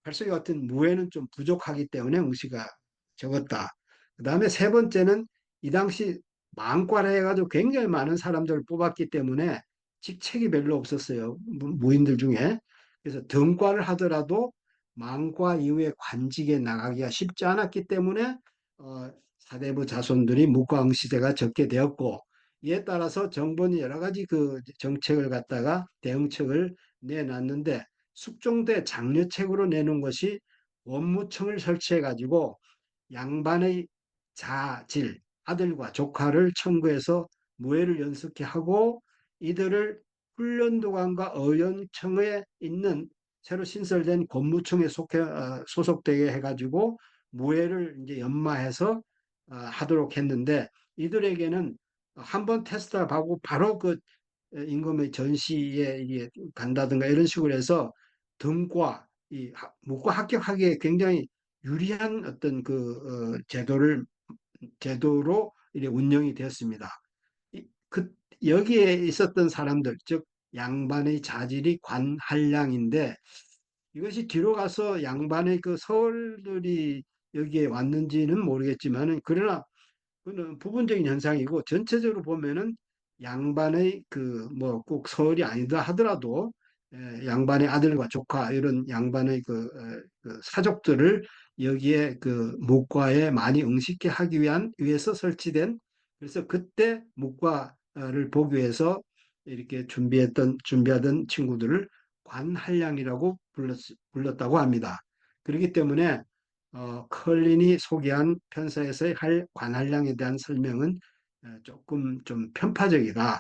활쏘기 같은 무에는 좀 부족하기 때문에 응시가 적었다. 그 다음에 세 번째는 이 당시 망과라 해가지고 굉장히 많은 사람들을 뽑았기 때문에 직책이 별로 없었어요. 무인들 중에. 그래서 등과를 하더라도 망과 이후에 관직에 나가기가 쉽지 않았기 때문에 사대부 자손들이 묵과응 시대가 적게 되었고 이에 따라서 정부는 여러 가지 그 정책을 갖다가 대응책을 내놨는데 숙종대 장려책으로 내놓은 것이 원무청을 설치해 가지고 양반의 자질, 아들과 조카를 청구해서 무예를 연습케 하고 이들을 훈련도관과 어연청에 있는 새로 신설된 권무청에 소속되게 해가지고 무예를 이제 연마해서 하도록 했는데 이들에게는 한번 테스트를 하고 바로 그 임금의 전시에 이게 간다든가 이런 식으로 해서 등과 이 무과 합격하기에 굉장히 유리한 어떤 제도로 이렇게 운영이 되었습니다. 그 여기에 있었던 사람들, 즉 양반의 자질이 관한량인데 이것이 뒤로 가서 양반의 그 서얼들이 여기에 왔는지는 모르겠지만은 그러나 그는 부분적인 현상이고 전체적으로 보면은 양반의 그 뭐 꼭 서얼이 아니다 하더라도 양반의 아들과 조카 이런 양반의 그 사족들을 여기에 그 묵과에 많이 응시케 하기 위해서 설치된 그래서 그때 묵과를 보기 위해서 이렇게 준비하던 친구들을 관한량이라고 불렀다고 합니다. 그렇기 때문에 컬린이 소개한 편서에서의 관한량에 대한 설명은 조금 좀 편파적이다,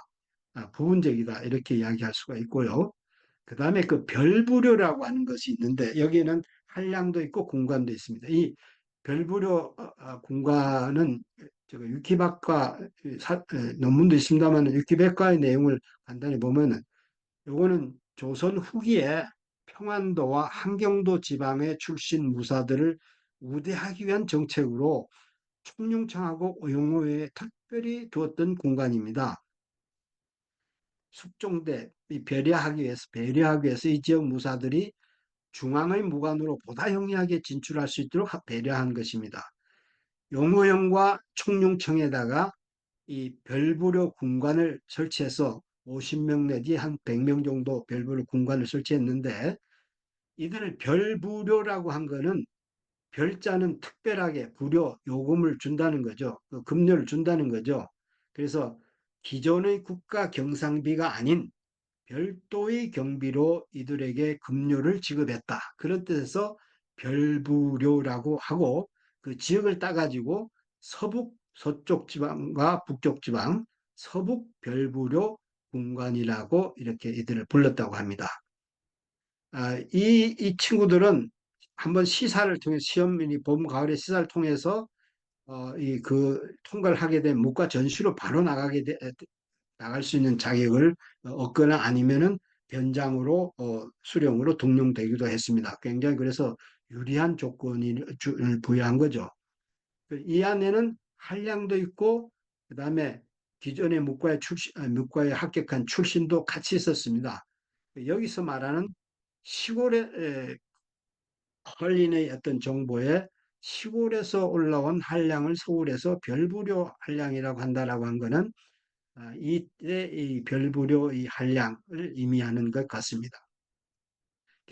부분적이다 이렇게 이야기할 수가 있고요. 그 다음에 그 별부료라고 하는 것이 있는데 여기에는 한량도 있고 궁관도 있습니다. 이 별부료 궁관은 제가 위키백과 논문도 있습니다만 위키백과의 내용을 간단히 보면은 요거는 조선 후기에 평안도와 함경도 지방의 출신 무사들을 우대하기 위한 정책으로 총융청하고 용호에 특별히 두었던 공간입니다. 숙종대 배려하기 위해서 이 지역 무사들이 중앙의 무관으로 보다 영리하게 진출할 수 있도록 배려한 것입니다. 용호영과 총융청에다가 이 별부려 군관을 설치해서 50명 내지 한 100명 정도 별부려 군관을 설치했는데 이들을 별부료라고 한 거는 별자는 특별하게 부료 요금을 준다는 거죠. 그 급료를 준다는 거죠. 그래서 기존의 국가 경상비가 아닌 별도의 경비로 이들에게 급료를 지급했다. 그런 뜻에서 별부료라고 하고 그 지역을 따가지고 서북 서쪽 지방과 북쪽 지방 서북 별부료 군관이라고 이렇게 이들을 불렀다고 합니다. 이 친구들은 한번 시사를 통해 시험이 봄, 가을에 시사를 통해서 통과를 하게 된 문과 전시로 바로 나갈 수 있는 자격을 얻거나 아니면은 변장으로 수령으로 등용되기도 했습니다. 굉장히 그래서 유리한 조건을 부여한 거죠. 이 안에는 한량도 있고 그다음에 기존의 문과에 합격한 출신도 같이 있었습니다. 여기서 말하는 시골의 헐린의 어떤 정보에 시골에서 올라온 한량을 서울에서 별부료 한량이라고 한다라고 한 거는 이때 이 별부료 이 한량을 의미하는 것 같습니다.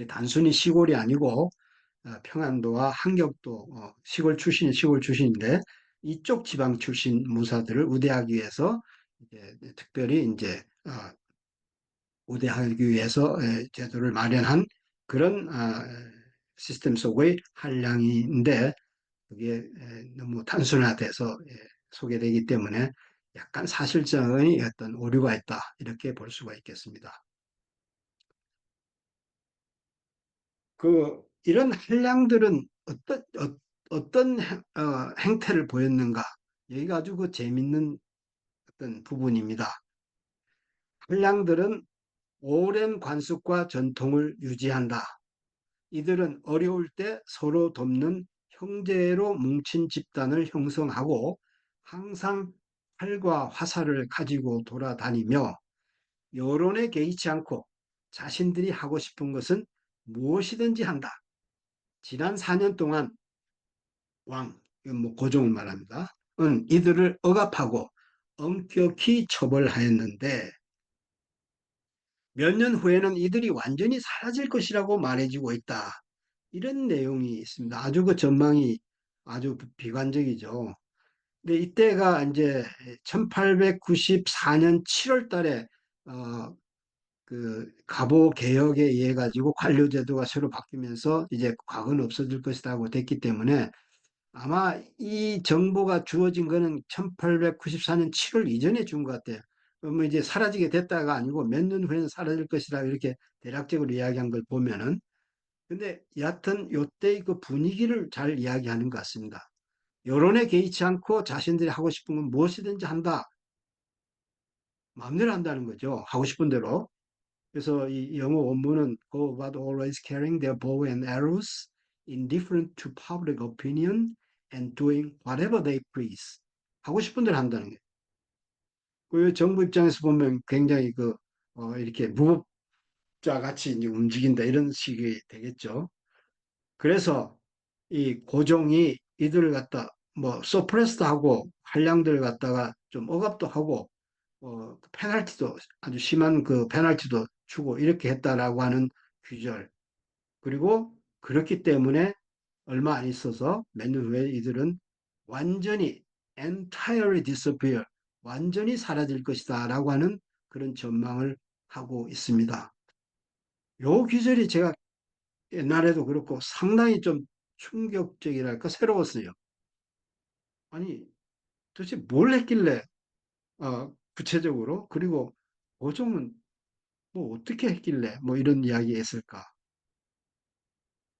단순히 시골이 아니고 평안도와 함경도 시골 출신인데 이쪽 지방 출신 무사들을 우대하기 위해서 특별히 이제 우대하기 위해서 제도를 마련한 그런 시스템 속의 한량인데 그게 너무 단순화돼서 소개되기 때문에 약간 사실적인 어떤 오류가 있다 이렇게 볼 수가 있겠습니다. 이런 한량들은 어떤 행태를 보였는가? 여기가 아주 그 재밌는 어떤 부분입니다. 한량들은 오랜 관습과 전통을 유지한다. 이들은 어려울 때 서로 돕는 형제로 뭉친 집단을 형성하고 항상 활과 화살을 가지고 돌아다니며 여론에 개의치 않고 자신들이 하고 싶은 것은 무엇이든지 한다. 지난 4년 동안 왕, 이건 뭐 고종을 말합니다. 은 이들을 억압하고 엄격히 처벌하였는데 몇 년 후에는 이들이 완전히 사라질 것이라고 말해지고 있다. 이런 내용이 있습니다. 아주 그 전망이 아주 비관적이죠. 근데 이때가 이제 1894년 7월 달에 갑오 개혁에 의해 가지고 관료 제도가 새로 바뀌면서 이제 과거는 없어질 것이라고 됐기 때문에 아마 이 정보가 주어진 거는 1894년 7월 이전에 준 것 같아요. 뭐 이제 사라지게 됐다가 아니고 몇 년 후에는 사라질 것이라 이렇게 대략적으로 이야기한 걸 보면은 근데 여하튼 요때의 그 분위기를 잘 이야기하는 것 같습니다. 여론에 개의치 않고 자신들이 하고 싶은 건 무엇이든지 한다. 마음대로 한다는 거죠. 하고 싶은 대로. 그래서 이 영어 원문은 go about always carrying their bow and arrows, indifferent to public opinion and doing whatever they please. 하고 싶은 대로 한다는 거예요. 그 정부 입장에서 보면 굉장히 이렇게 무법자 같이 이제 움직인다 이런 식이 되겠죠. 그래서 이 고종이 이들을 갖다 뭐 서프레스도 하고 한량들을 갖다가 좀 억압도 하고 페널티도 아주 심한 그 페널티도 주고 이렇게 했다라고 하는 규절. 그리고 그렇기 때문에 얼마 안 있어서 몇 년 후에 이들은 완전히 entirely disappear, 완전히 사라질 것이다라고 하는 그런 전망을 하고 있습니다. 요 규절이 제가 옛날에도 그렇고 상당히 좀 충격적이랄까 새로웠어요. 아니 도대체 뭘 했길래 구체적으로 그리고 고종은 뭐 어떻게 했길래 뭐 이런 이야기가 있을까?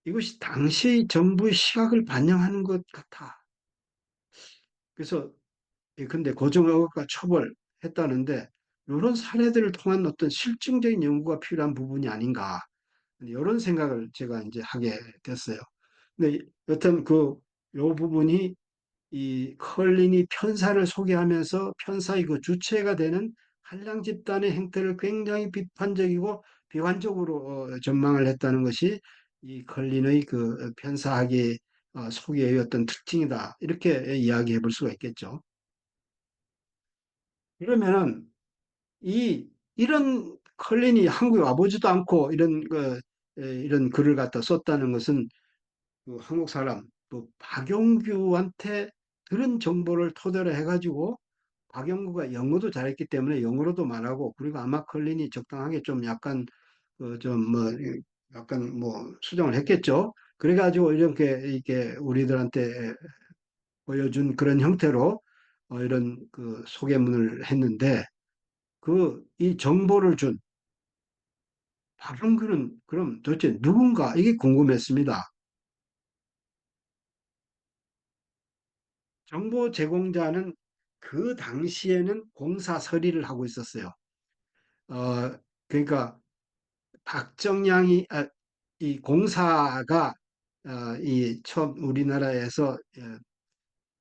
이것이 당시 정부의 시각을 반영하는 것 같아. 그래서 근데 고종의혹과 처벌했다는데 이런 사례들을 통한 어떤 실증적인 연구가 필요한 부분이 아닌가 이런 생각을 제가 이제 하게 됐어요. 근데 여튼 요 부분이 이 컬린이 편사를 소개하면서 편사의 그 주체가 되는 한량 집단의 행태를 굉장히 비판적이고 비관적으로 전망을 했다는 것이 이 컬린의 그 편사학의 소개의 어떤 특징이다. 이렇게 이야기해 볼 수가 있겠죠. 그러면은 이런 컬린이 한국에 와보지도 않고 이런 글을 갖다 썼다는 것은 그 한국 사람, 또 박용규한테 들은 정보를 토대로 해가지고 박용구가 영어도 잘했기 때문에 영어로도 말하고 그리고 아마 컬린이 적당하게 좀 약간 좀 뭐 약간 뭐 수정을 했겠죠. 그래가지고 이렇게 우리들한테 보여준 그런 형태로 이런 그 소개문을 했는데 이 정보를 준 박용규는 그럼 도대체 누군가 이게 궁금했습니다. 정보 제공자는 그 당시에는 공사 서리를 하고 있었어요. 어, 그러니까 박정량이 이 공사가 이 처음 우리나라에서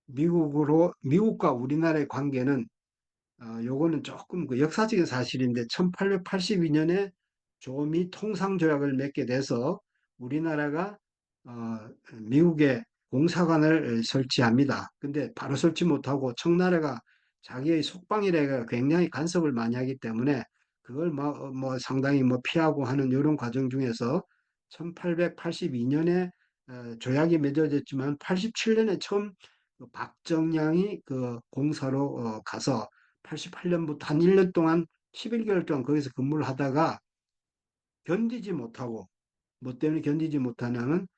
미국과 우리나라의 관계는 요거는 조금 그 역사적인 사실인데 1882년에 조미 통상조약을 맺게 돼서 우리나라가 미국에 공사관을 설치합니다. 근데 바로 설치 못하고 청나라가 자기의 속방이라 굉장히 간섭을 많이 하기 때문에 그걸 뭐 상당히 뭐 피하고 하는 이런 과정 중에서 1882년에 조약이 맺어졌지만 87년에 처음 그 박정량이 그 공사로 가서 88년부터 한 1년 동안 11개월 동안 거기서 근무를 하다가 견디지 못하고 뭐 때문에 견디지 못하냐면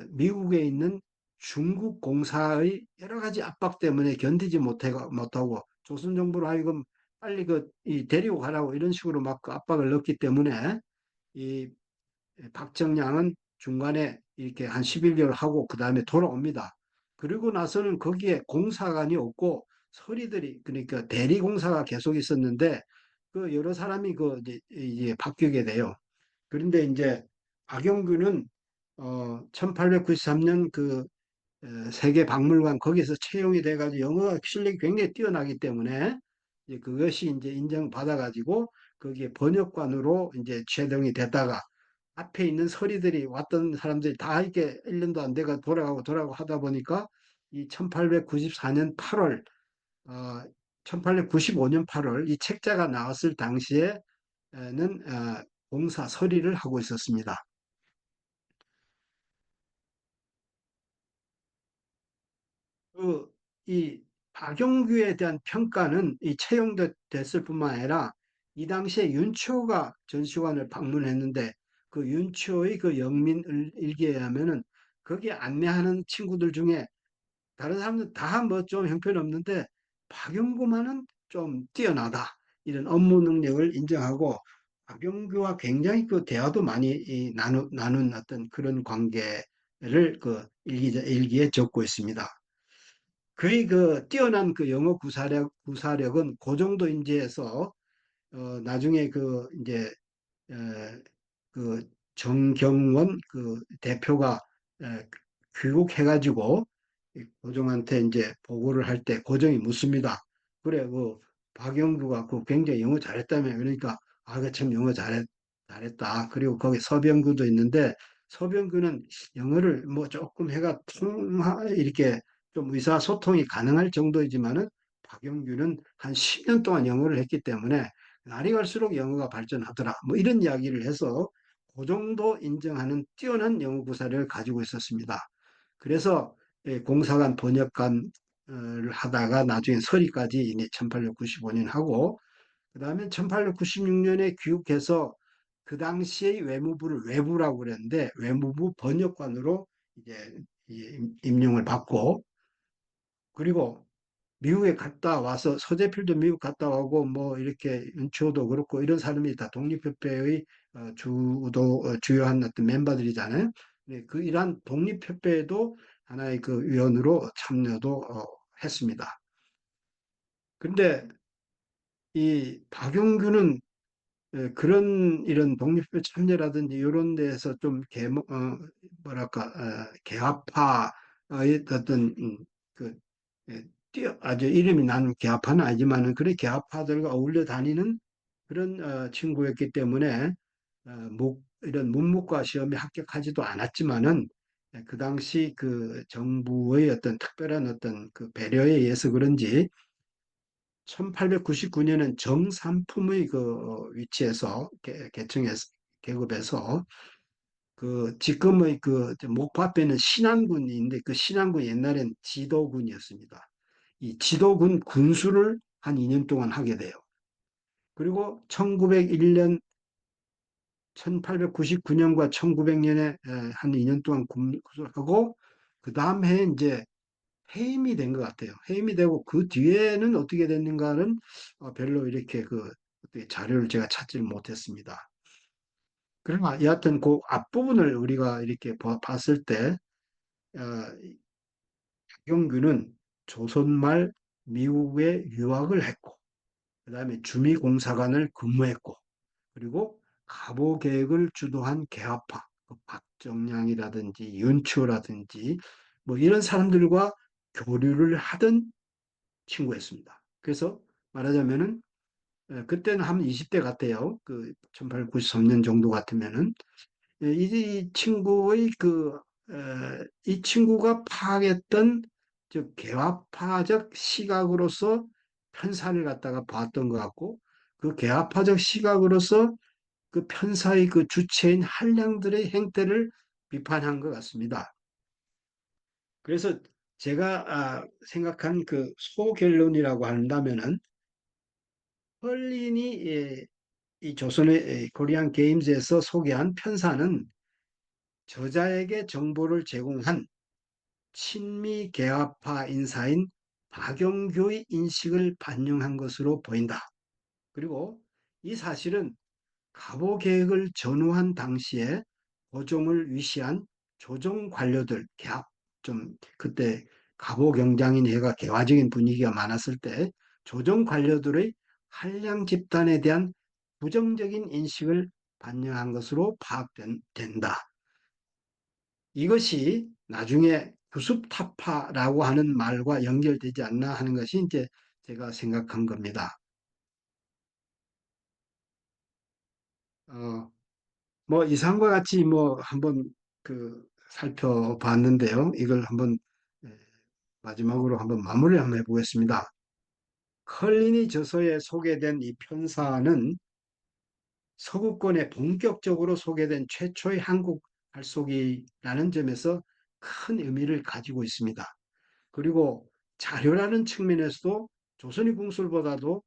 미국에 있는 중국 공사의 여러 가지 압박 때문에 견디지 못하고 조선 정부로 하여금 빨리 이 데리고 가라고 이런 식으로 막 그 압박을 넣기 때문에 이 박정량은 중간에 이렇게 한 11개월 하고 그 다음에 돌아옵니다. 그리고 나서는 거기에 공사관이 없고 서리들이 그러니까 대리 공사가 계속 있었는데 그 여러 사람이 이제 바뀌게 돼요. 그런데 이제 박용규는 1893년 세계 박물관 거기서 채용이 돼가지고 영어 실력이 굉장히 뛰어나기 때문에 이제 그것이 이제 인정받아가지고 거기에 번역관으로 이제 채용이 되다가 앞에 있는 서리들이 왔던 사람들이 다 이렇게 1년도 안 돼가 돌아가고 하다 보니까 이 1894년 8월, 1895년 8월 이 책자가 나왔을 당시에는 공사 서리를 하고 있었습니다. 그, 이 박용규에 대한 평가는 이 채용됐을 뿐만 아니라 이 당시에 윤초가 전시관을 방문했는데 그 윤초의 그 영민 일기에 의하면은 거기에 안내하는 친구들 중에 다른 사람들 다 뭐 좀 형편없는데 박용구만은 좀 뛰어나다. 이런 업무 능력을 인정하고 박용규와 굉장히 그 대화도 많이 나눈 어떤 그런 관계를 그 일기에 적고 있습니다. 그의 그 뛰어난 그 영어 구사력은 그 정도 인지해서 나중에 이제 에, 그 정경원 그 대표가 에, 귀국해가지고 이 고종한테 이제 보고를 할 때 고종이 묻습니다. 그래 그 박영구가 그 굉장히 영어 잘했다며 그러니까 그 참 영어 잘했다. 그리고 거기 서병구도 있는데 서병구는 영어를 뭐 조금 해가 이렇게 좀 의사소통이 가능할 정도이지만은 박영규는 한 10년 동안 영어를 했기 때문에 날이 갈수록 영어가 발전하더라. 뭐 이런 이야기를 해서 그 정도 인정하는 뛰어난 영어 구사를 가지고 있었습니다. 그래서 공사관 번역관을 하다가 나중에 서리까지 이제 1895년 하고 그다음에 1896년에 귀국해서 그 당시의 외무부를 외부라고 그랬는데 외무부 번역관으로 이제 임명을 받고 그리고 미국에 갔다 와서 서재필도 미국 갔다 오고 뭐 이렇게 윤치호도 그렇고 이런 사람이 다 독립협회의 주요한 어떤 멤버들이잖아요. 네, 그 이러한 독립협회에도 하나의 그 위원으로 참여도 했습니다. 근데 이 박용규는 그런 이런 독립협회 참여라든지 이런 데서 좀 뭐랄까 개화파의 어떤 그 아주 이름이 나는 개화파는 아니지만은 그런 개화파들과 어울려 다니는 그런 친구였기 때문에 이런 문무과 시험에 합격하지도 않았지만은 그 당시 그 정부의 어떤 특별한 어떤 그 배려에 의해서 그런지 1899년은 정삼품의 위치에서 개청해서 계급에서 그 지금의 그 목포 앞에는 신안군인데 그 신안군 옛날엔 지도군이었습니다. 이 지도군 군수를 한 2년 동안 하게 돼요. 그리고 1901년 1899년과 1900년에 한 2년 동안 군수를 하고 그 다음 해에 이제 해임이 된 것 같아요. 해임이 되고 그 뒤에는 어떻게 됐는가는 별로 이렇게 어떻게 자료를 제가 찾지를 못했습니다. 그러나 여하튼 그 앞부분을 우리가 이렇게 봤을 때 어, 박용규는 조선말 미국에 유학을 했고 그다음에 주미공사관을 근무했고 그리고 가보 계획을 주도한 개화파 그 박정량이라든지 윤추라든지 뭐 이런 사람들과 교류를 하던 친구였습니다. 그래서 말하자면은 그때는 한 20대 같아요. 그 1893년 정도 같으면은 이 친구의 이 친구가 파악했던 개화파적 시각으로서 편사를 갖다가 봤던 것 같고 그 개화파적 시각으로서 그 편사의 그 주체인 한량들의 행태를 비판한 것 같습니다. 그래서 제가 생각한 그 소결론이라고 한다면은 헐린이 이 조선의 코리안 게임즈에서 소개한 편사는 저자에게 정보를 제공한 친미 계급화 인사인 박영규의 인식을 반영한 것으로 보인다. 그리고 이 사실은 가보 계획을 전후한 당시에 고종을 위시한 조정 관료들, 좀 그때 가보 경장인회가 개화적인 분위기가 많았을 때 조정 관료들의 한량 집단에 대한 부정적인 인식을 반영한 것으로 파악된다. 이것이 나중에 구습타파라고 하는 말과 연결되지 않나 하는 것이 이제 제가 생각한 겁니다. 어, 뭐 이상과 같이 뭐 한번 살펴봤는데요. 이걸 한번 에, 마지막으로 한번 마무리 한번 해보겠습니다. 컬린이 저서에 소개된 이 편사는 서구권에 본격적으로 소개된 최초의 한국 발속이라는 점에서 큰 의미를 가지고 있습니다. 그리고 자료라는 측면에서도 조선의 궁술보다도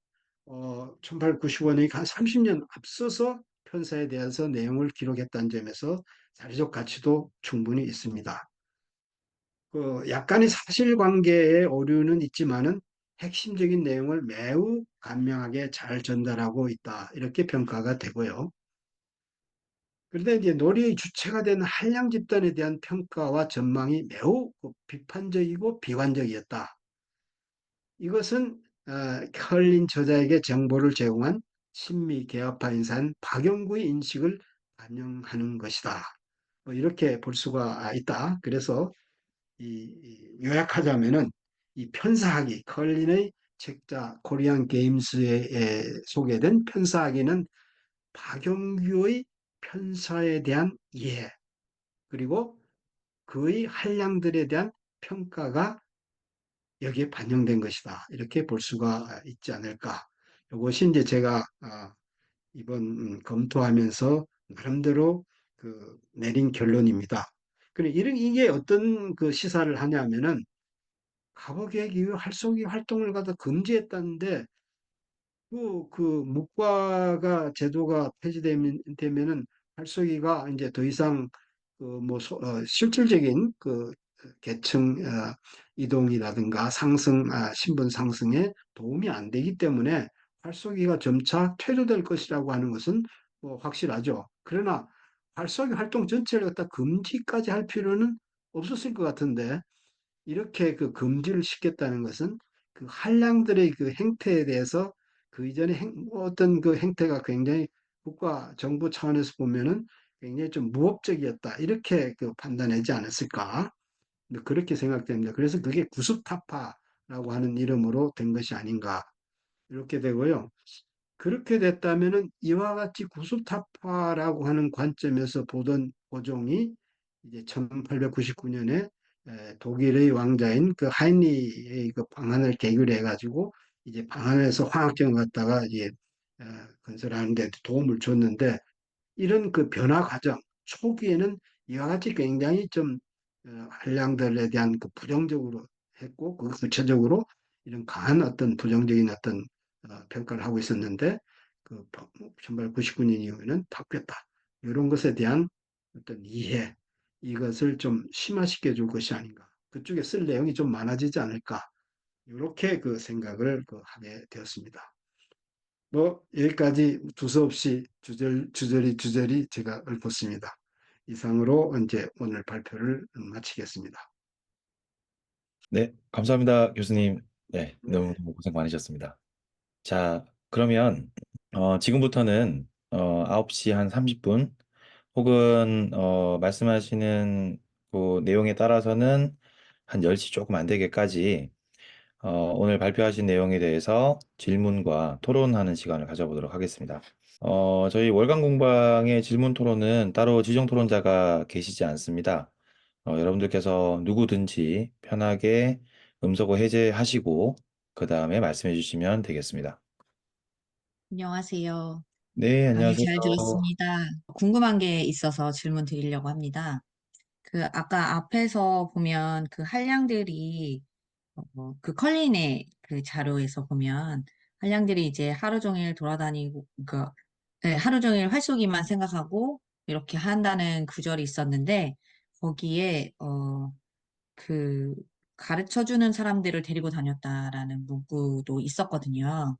1895년이 한 30년 앞서서 편사에 대해서 내용을 기록했다는 점에서 자료적 가치도 충분히 있습니다. 약간의 사실관계의 오류는 있지만은 핵심적인 내용을 매우 간명하게 잘 전달하고 있다. 이렇게 평가가 되고요. 그런데 이제 놀이의 주체가 된 한량 집단에 대한 평가와 전망이 매우 비판적이고 비관적이었다. 이것은 컬린 저자에게 정보를 제공한 친미 계급화 인사인 박영구의 인식을 반영하는 것이다. 뭐 이렇게 볼 수가 있다. 그래서 요약하자면은 이 편사학이 컬린의 책자 코리안 게임스에 소개된 편사학위는 박영규의 편사에 대한 이해 그리고 그의 한량들에 대한 평가가 여기에 반영된 것이다. 이렇게 볼 수가 있지 않을까. 이것이 이제 제가 이번 검토하면서 나름대로 내린 결론입니다. 그래, 이게 어떤 시사를 하냐면은 갑오개혁 이후 활성기 활동을 갖다 금지했다는데 무과가 제도가 폐지되면은 활쏘기가 이제 더 이상 실질적인 계층 이동이라든가 상승, 신분 상승에 도움이 안 되기 때문에 활쏘기가 점차 퇴조될 것이라고 하는 것은 뭐 확실하죠. 그러나 활쏘기 활동 전체를 갖다 금지까지 할 필요는 없었을 것 같은데 이렇게 금지를 시켰다는 것은 한량들의 행태에 대해서 그 이전에 어떤 행태가 굉장히 국가 정부 차원에서 보면은 굉장히 좀 무법적이었다. 이렇게 판단하지 않았을까. 그렇게 생각됩니다. 그래서 그게 구습타파라고 하는 이름으로 된 것이 아닌가. 이렇게 되고요. 그렇게 됐다면은 이와 같이 구습타파라고 하는 관점에서 보던 고종이 이제 1899년에 독일의 왕자인 하인리의 방한을 계기로 해가지고 이제 방한에서 황학정을 갖다가 이제 건설하는 데 도움을 줬는데 이런 변화 과정 초기에는 이와 같이 굉장히 좀 한량들에 대한 부정적으로 했고 그 구체적으로 이런 강한 어떤 부정적인 어떤 평가를 하고 있었는데 1999년 이후에는 바뀌었다. 이런 것에 대한 어떤 이해 이것을 좀 심화시켜 줄 것이 아닌가. 그쪽에 쓸 내용이 좀 많아지지 않을까. 이렇게 생각을 하게 되었습니다. 뭐 여기까지 두서없이 주저리 제가 읊었습니다. 이상으로 이제 오늘 발표를 마치겠습니다. 네, 감사합니다, 교수님. 네, 너무 네, 고생 많으셨습니다. 자, 그러면 지금부터는 9시 한 30분 혹은 말씀하시는 그 내용에 따라서는 한 10시 조금 안 되게까지 오늘 발표하신 내용에 대해서 질문과 토론하는 시간을 가져보도록 하겠습니다. 저희 월간 공방의 질문 토론은 따로 지정 토론자가 계시지 않습니다. 여러분들께서 누구든지 편하게 음소거 해제하시고 그 다음에 말씀해 주시면 되겠습니다. 안녕하세요. 네, 강의 안녕하세요. 잘 들었습니다. 궁금한 게 있어서 질문 드리려고 합니다. 아까 앞에서 보면 한량들이, 컬린의 자료에서 보면, 한량들이 이제 하루 종일 돌아다니고, 네, 하루 종일 활쏘기만 생각하고, 이렇게 한다는 구절이 있었는데, 거기에, 그, 가르쳐 주는 사람들을 데리고 다녔다라는 문구도 있었거든요.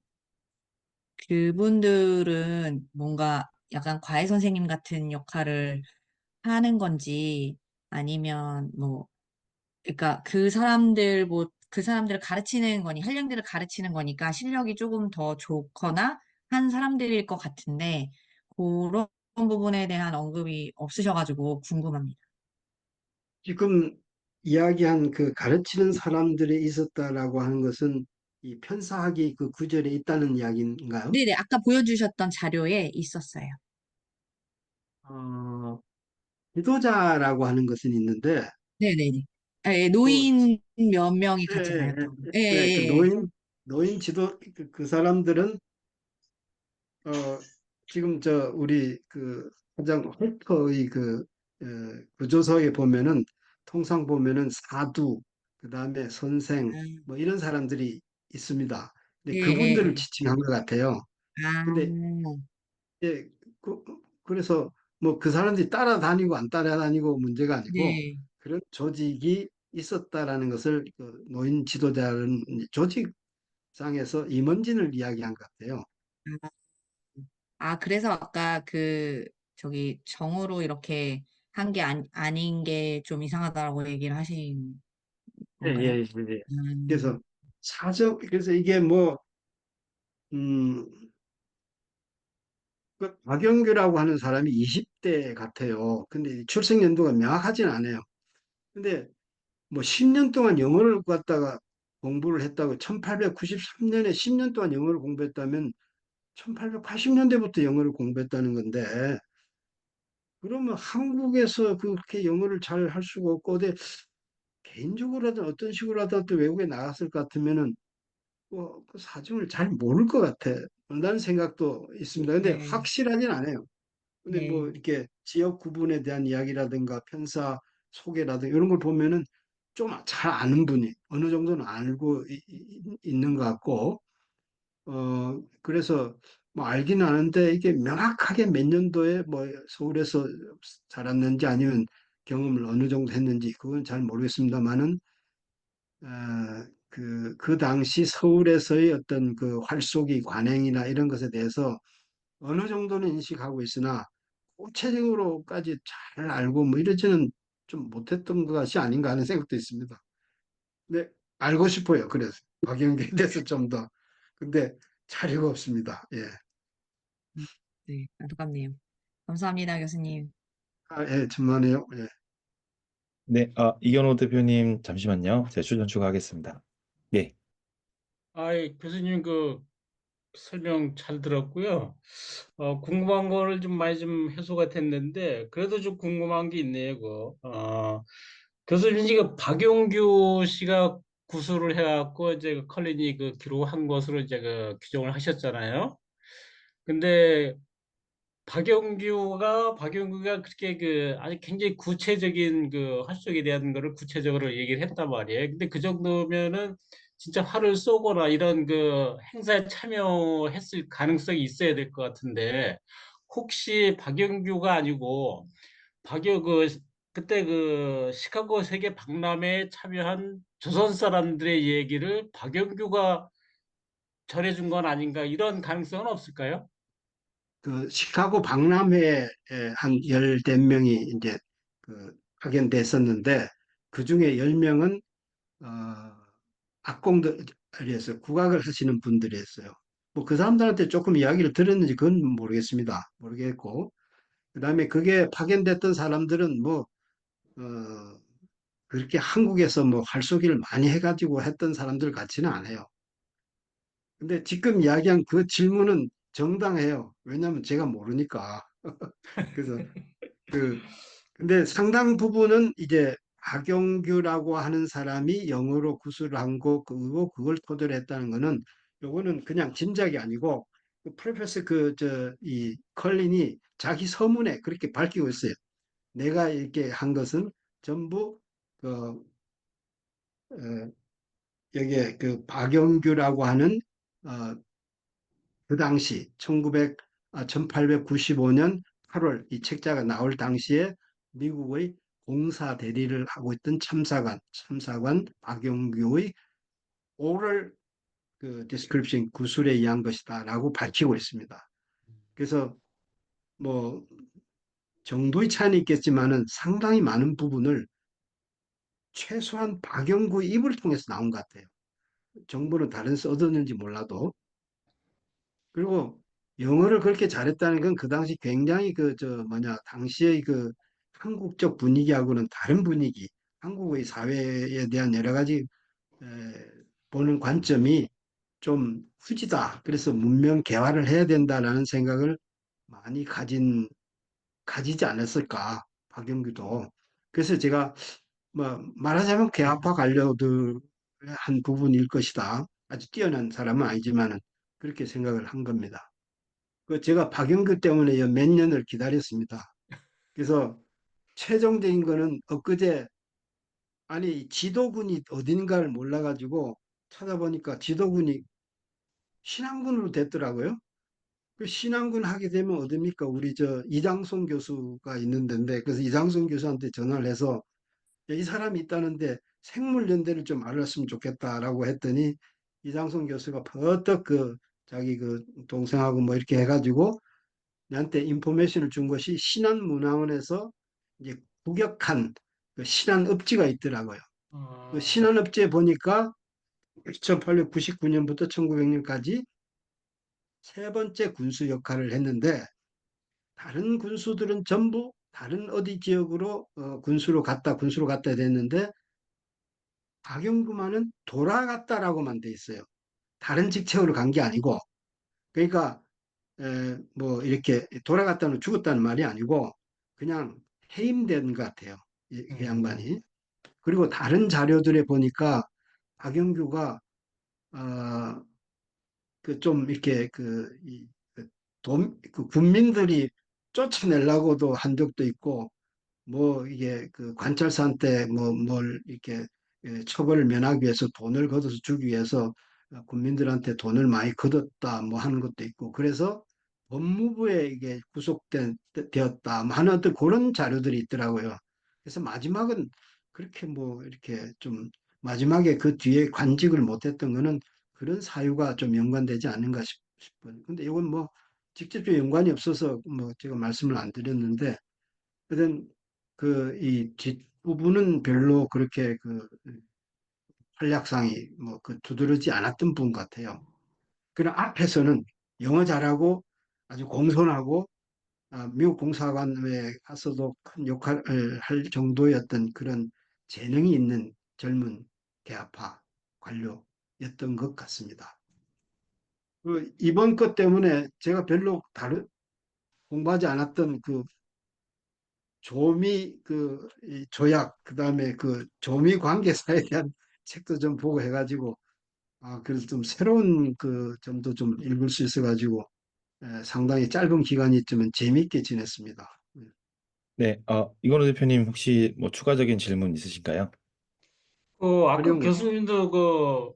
그분들은 뭔가 약간 과외 선생님 같은 역할을 하는 건지, 아니면 뭐, 그러니까 그 사람들을 가르치는 거니, 한량들을 가르치는 거니까 실력이 조금 더 좋거나 한 사람들일 것 같은데, 그런 부분에 대한 언급이 없으셔가지고 궁금합니다. 지금 이야기한 그 가르치는 사람들이 있었다라고 하는 것은 이 편사학이 그 구절에 있다는 이야기인가요? 네네, 아까 보여주셨던 자료에 있었어요. 어, 지도자라고 하는 것은 있는데, 네네네. 예, 뭐, 노인 몇 명이 예, 같이 예, 다녔던 거. 예, 그 예, 예. 노인 지도, 그 사람들은, 어, 지금 우리 그 가장 헬퍼의 구조서에 보면은, 통상 보면은 사두, 그 다음에 선생, 아, 뭐 이런 사람들이 있습니다. 근데 예, 그분들을 예, 지칭한 것 같아요. 예. 아, 근데, 예, 그래서 뭐 그 사람들이 따라다니고 안 따라다니고 문제가 아니고 네. 그런 조직이 있었다라는 것을 그 노인 지도자는 조직상에서 임원진을 이야기한 것 같아요. 그래서 아까 저기, 정으로 이렇게 한 게 아닌 게 좀 이상하다고 얘기를 하신 예, 건가요? 예, 예. 예. 그래서 음, 그래서 이게 뭐, 음, 그 박영규라고 하는 사람이 20대 같아요. 근데 출생 연도가 명확하진 않아요. 근데 뭐 10년 동안 영어를 갖다가 공부를 했다고 1893년에 10년 동안 영어를 공부했다면 1880년대부터 영어를 공부했다는 건데 그러면 한국에서 그렇게 영어를 잘 할 수가 없고 어디 개인적으로라도 어떤 식으로라도 외국에 나갔을 것 같으면은 뭐그 사정을 잘 모를 것 같아. 라는 생각도 있습니다. 근데 네, 확실하진 않아요. 근데 뭐 네. 이렇게 지역 구분에 대한 이야기라든가 편사 소개라든가 이런 걸 보면은 좀 잘 아는 분이 어느 정도는 알고 있는 것 같고, 그래서 뭐 알긴 아는데 이게 명확하게 몇 년도에 뭐 서울에서 자랐는지 아니면 경험을 어느 정도 했는지 그건 잘 모르겠습니다만은, 그 당시 서울에서의 어떤 그 활쏘기 관행이나 이런 것에 대해서 어느 정도는 인식하고 있으나 구체적으로까지 잘 알고 뭐 이러지는 좀 못했던 것이 아닌가 하는 생각도 있습니다. 근데 알고 싶어요. 그래서 박영계에 대해서 좀 더. 근데 자료가 없습니다. 예. 네, 안타깝네요. 감사합니다, 교수님. 예, 천만에요. 예. 네, 이경호 대표님 잠시만요. 제가 출연 추가하겠습니다. 예. 교수님 그 설명 잘 들었고요. 궁금한 거를 좀 많이 좀 해소가 됐는데, 그래도 좀 궁금한 게 있네요, 교수님, 지금 박용규 씨가 구술을 해갖고, 이제 그 컬린이 그 기록한 것으로 이제 그 규정을 하셨잖아요. 근데 박용규가 그렇게 그 아주 굉장히 구체적인 그 활동에 대한 거를 구체적으로 얘기를 했단 말이에요. 근데 그 정도면은 진짜 활을 쏘거나 이런 그 행사에 참여했을 가능성이 있어야 될 것 같은데 혹시 박영규가 아니고 박여 그 그때 그 시카고 세계 박람회에 참여한 조선 사람들의 얘기를 박영규가 전해준 건 아닌가 이런 가능성은 없을까요? 그 시카고 박람회에 한 열댓 명이 이제 파견됐었는데 그 중에 10명은 악공들이었어요. 국악을 하시는 분들이었어요. 뭐 그 사람들한테 조금 이야기를 들었는지 그건 모르겠습니다. 모르겠고. 그다음에 그게 파견됐던 사람들은 어, 그렇게 한국에서 뭐 활쏘기를 많이 해가지고 했던 사람들 같지는 않아요. 근데 지금 이야기한 그 질문은 정당해요. 왜냐하면 제가 모르니까. 그래서 그 근데 상당 부분은 이제 박용규라고 하는 사람이 영어로 구술을 한 거 그거 그걸 토대로 했다는 거는 요거는 그냥 짐작이 아니고 그 프로페서 이 컬린이 자기 서문에 그렇게 밝히고 있어요. 내가 이렇게 한 것은 전부 그 어, 여기에 그 박영규라고 하는 어, 그 당시 1895년 8월 이 책자가 나올 당시에 미국의 공사 대리를 하고 있던 참사관 박영규의 오럴 그 디스크립션 구술에 의한 것이다라고 밝히고 있습니다. 그래서 뭐 정도의 차이는 있겠지만은 상당히 많은 부분을 최소한 박영구의 입을 통해서 나온 것 같아요. 정보는 다른 데서 얻었는지 몰라도. 그리고 영어를 그렇게 잘했다는 건 그 당시 굉장히 당시의 그 한국적 분위기하고는 다른 분위기, 한국의 사회에 대한 여러 가지 에, 보는 관점이 좀 후지다. 그래서 문명 개화를 해야 된다라는 생각을 많이 가지지 않았을까, 박영규도. 그래서 제가 뭐 말하자면 개화파 관료들의 한 부분일 것이다. 아주 뛰어난 사람은 아니지만은 그렇게 생각을 한 겁니다. 그 제가 박영규 때문에 몇 년을 기다렸습니다. 그래서 최종적인 거는 엊그제 아니 지도군이 어딘가를 몰라가지고 찾아보니까 지도군이 신안군으로 됐더라고요. 그 신안군 하게 되면 어딥니까? 우리 저 이장송 교수가 있는 데인데 그래서 이장송 교수한테 전화를 해서 이 사람이 있다는데 생물연대를 좀 알았으면 좋겠다라고 했더니 이장송 교수가 버떡 그 자기 그 동생하고 뭐 이렇게 해가지고 나한테 인포메이션을 준 것이 신안문화원에서 이제 국역한 그 신안읍지가 있더라고요. 그 어, 신안읍지에 보니까 1899년부터 1900년까지 세 번째 군수 역할을 했는데 다른 군수들은 전부 다른 어디 지역으로 군수로 갔다 됐는데 박영구만은 돌아갔다라고만 돼 있어요. 다른 직책으로 간 게 아니고 그러니까 뭐 이렇게 돌아갔다는 죽었다는 말이 아니고 그냥 해임된 것 같아요. 이 음, 양반이. 그리고 다른 자료들에 보니까 박영규가 어, 그 좀 이렇게 그 군민들이 쫓아내려고도 한 적도 있고 뭐 이게 그 관찰사한테 뭐 뭘 이렇게 처벌을 면하기 위해서 돈을 걷어서 주기 위해서 국민들한테 돈을 많이 걷었다 뭐 하는 것도 있고 그래서 법무부에 이게 되었다 뭐 하는 어떤 그런 자료들이 있더라고요. 그래서 마지막은 그렇게 뭐 이렇게 좀 마지막에 그 뒤에 관직을 못했던 거는 그런 사유가 좀 연관되지 않는가 싶어요. 근데 이건 뭐 직접적 연관이 없어서 뭐 제가 말씀을 안 드렸는데 하여튼 그 이 뒷부분은 별로 그렇게 그 활약상이 뭐 그 두드러지 않았던 분 같아요. 그러나 앞에서는 영어 잘하고 아주 공손하고 미국 공사관에 가서도 큰 역할을 할 정도였던 그런 재능이 있는 젊은 개화파 관료였던 것 같습니다. 그 이번 것 때문에 제가 별로 다른 공부하지 않았던 그 조미 이 조약 그다음에 그 조미 관계사에 대한 책도 좀 보고 해가지고 그래서 좀 새로운 그 점도 좀 읽을 수 있어가지고 상당히 짧은 기간이지만 재미있게 지냈습니다. 네, 이건호 대표님 혹시 뭐 추가적인 질문 있으신가요? 아까 활용 교수님도 그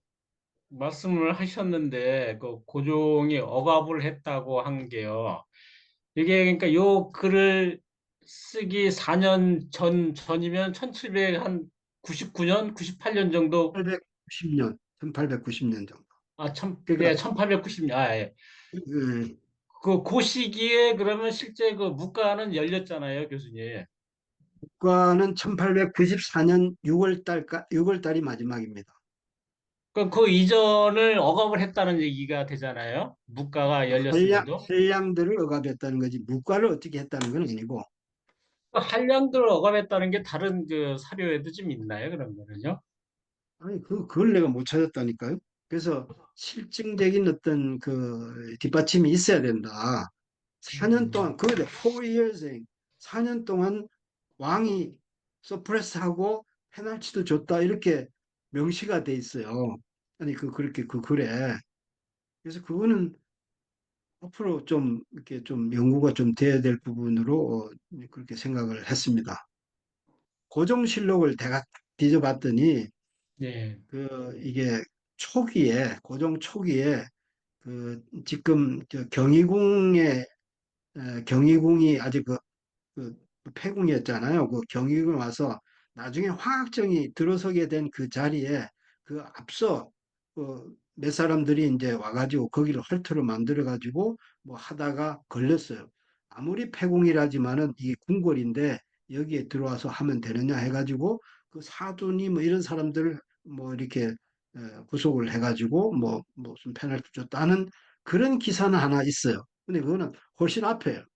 말씀을 하셨는데 그 고종이 억압을 했다고 한 게요. 이게 그러니까 요 글을 쓰기 4년 전이면 1799년, 98년 정도. 890년, 1890년 정도. 예, 그러니까 1890년. 예. 그 그 시기에 그러면 실제 그 문과는 열렸잖아요, 교수님. 국가는 1894년 6월 달이 마지막입니다. 그 이전을 억압을 했다는 얘기가 되잖아요. 문과가 열렸음에도. 한량들을 억압했다는 거지 무과를 어떻게 했다는 건 아니고 그 한량들을 억압했다는 게 다른 그 사료에도 좀 있나요, 그런 거는요? 아니, 그걸 내가 못 찾았다니까요. 그래서 실증적인 어떤 그 뒷받침이 있어야 된다. 4년 음, 동안, 그게 4years, 4년 동안 왕이 서프레스하고 페널티도 줬다. 이렇게 명시가 돼 있어요. 아니, 그렇게 그 글에. 그래서 그거는 앞으로 좀 이렇게 좀 연구가 좀 돼야 될 부분으로 그렇게 생각을 했습니다. 고종실록을 내가 뒤져봤더니 예. 이게 고종 초기에 지금 저 경희궁에 경희궁이 아직 그 폐궁이었잖아요. 그 경희궁 와서 나중에 화학정이 들어서게 된 그 자리에 그 앞서 몇 사람들이 이제 와가지고 거기를 헐트로 만들어가지고 뭐 하다가 걸렸어요. 아무리 폐궁이라지만은 이게 궁궐인데 여기에 들어와서 하면 되느냐 해가지고 그 사돈이 뭐 이런 사람들을 뭐 이렇게 구속을 해가지고 뭐 무슨 페널티 줬다는 그런 기사는 하나 있어요. 근데 그거는 훨씬 앞이고.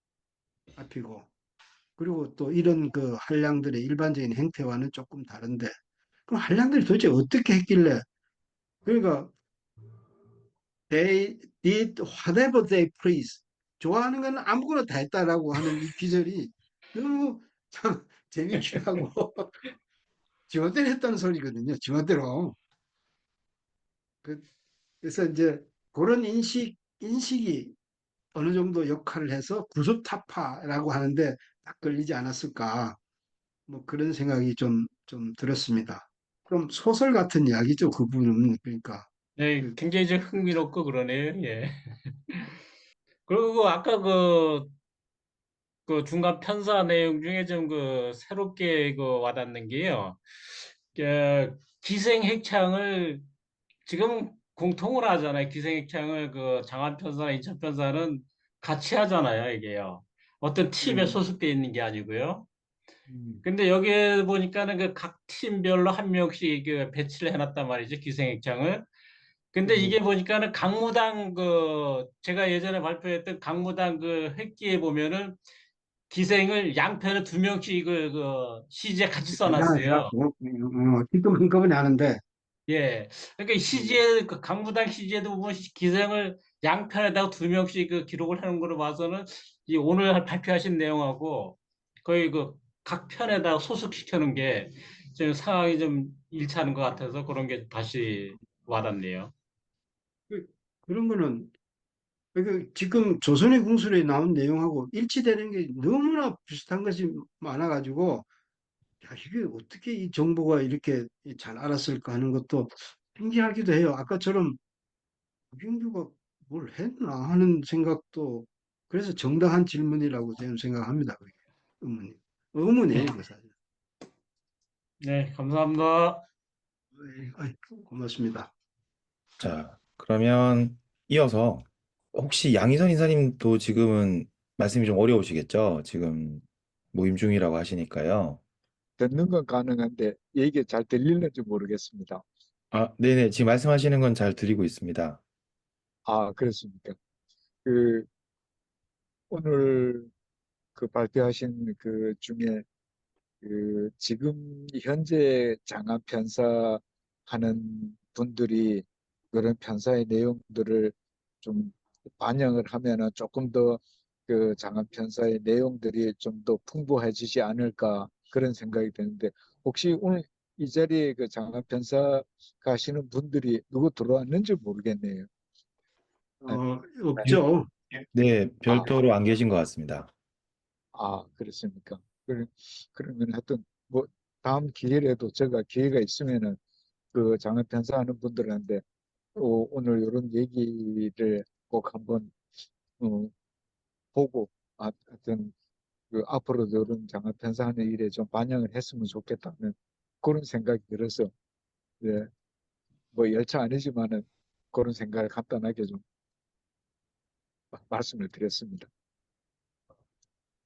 그리고 또 이런 그 한량들의 일반적인 행태와는 조금 다른데, 그럼 한량들이 도대체 어떻게 했길래, 그러니까 they did whatever they please. 좋아하는 건 아무거나 다 했다라고 하는 이 기절이 너무 참 재밌기도 하고 지멋대로 했다는 소리거든요. 지멋대로. 그- 그래서 이제 그런 인식이 어느 정도 역할을 해서 구수타파라고 하는데 딱 걸리지 않았을까. 뭐 그런 생각이 좀 들었습니다. 그럼 소설 같은 이야기죠, 그 부분은. 그러니까. 네, 굉장히 좀 흥미롭고 그러네요. 예. 그리고 아까 그 중간 편사 내용 중에 좀 새롭게 와닿는 게요. 기생핵창을 지금 공통으로 하잖아요. 기생핵창을 장안 편사나 인천 편사는 같이 하잖아요. 이게요. 어떤 팀에 음, 소속돼 있는 게 아니고요. 음, 근데 여기에 보니까는 각 팀별로 한 명씩 배치를 해놨단 말이죠. 기생액장을. 근데 이게 음. 보니까는 강무당 제가 예전에 발표했던 강무당 획기에 보면은 기생을 양편에 두 명씩 CG에 같이 써놨어요. 대단하죠. 지금 한꺼번에 하는데, 예. 그러니까 음, CG에 강무당 CG에도 보면 기생을 양편에다가 두 명씩 기록을 하는 거로 봐서는 이 오늘 발표하신 내용하고 거의 각 편에다가 소속시켜놓은 게 지금 상황이 좀 일치하는 것 같아서 그런 게 다시 와닿네요. 그- 그런 거는, 지금 조선의 궁술에 나온 내용하고 일치되는 게 너무나 비슷한 것이 많아가지고, 야, 이게 어떻게 이 정보가 이렇게 잘 알았을까 하는 것도 신기하기도 해요. 아까처럼 박영규가 뭘 했나 하는 생각도, 그래서 정당한 질문이라고 저는 생각합니다. 그게 의문이. 의문이에요, 이거 사실. 네, 감사합니다. 아이, 고맙습니다. 자, 그러면 이어서 혹시 양희선 이사님도 지금은 말씀이 좀 어려우시겠죠? 지금 모임 중이라고 하시니까요. 듣는 건 가능한데 얘기 잘 들리는지 모르겠습니다. 아, 네네. 지금 말씀하시는 건 잘 드리고 있습니다. 아, 그렇습니까? 그 오늘 그 발표하신 그 중에 그 지금 현재 장안 편사 하는 분들이 그런 편사의 내용들을 좀 반영을 하면은 조금 더 그 장안 편사의 내용들이 좀 더 풍부해지지 않을까 그런 생각이 드는데 혹시 오늘 이 자리에 그 장안 편사 가시는 분들이 누구 들어왔는지 모르겠네요. 네. 별- 없죠. 네, 아, 별도로 안 계신 것 같습니다. 그렇습니까? 그러면 하여튼 뭐 다음 기회에도 제가 기회가 있으면은 그 장안 편사하는 분들한테 오늘 이런 얘기를 꼭 한번 어, 보고 하여튼 그 앞으로도 이런 장안 편사하는 일에 좀 반영을 했으면 좋겠다는 그런 생각이 들어서 예, 뭐 열차 아니지만은 그런 생각을 간단하게 좀 말씀을 드렸습니다.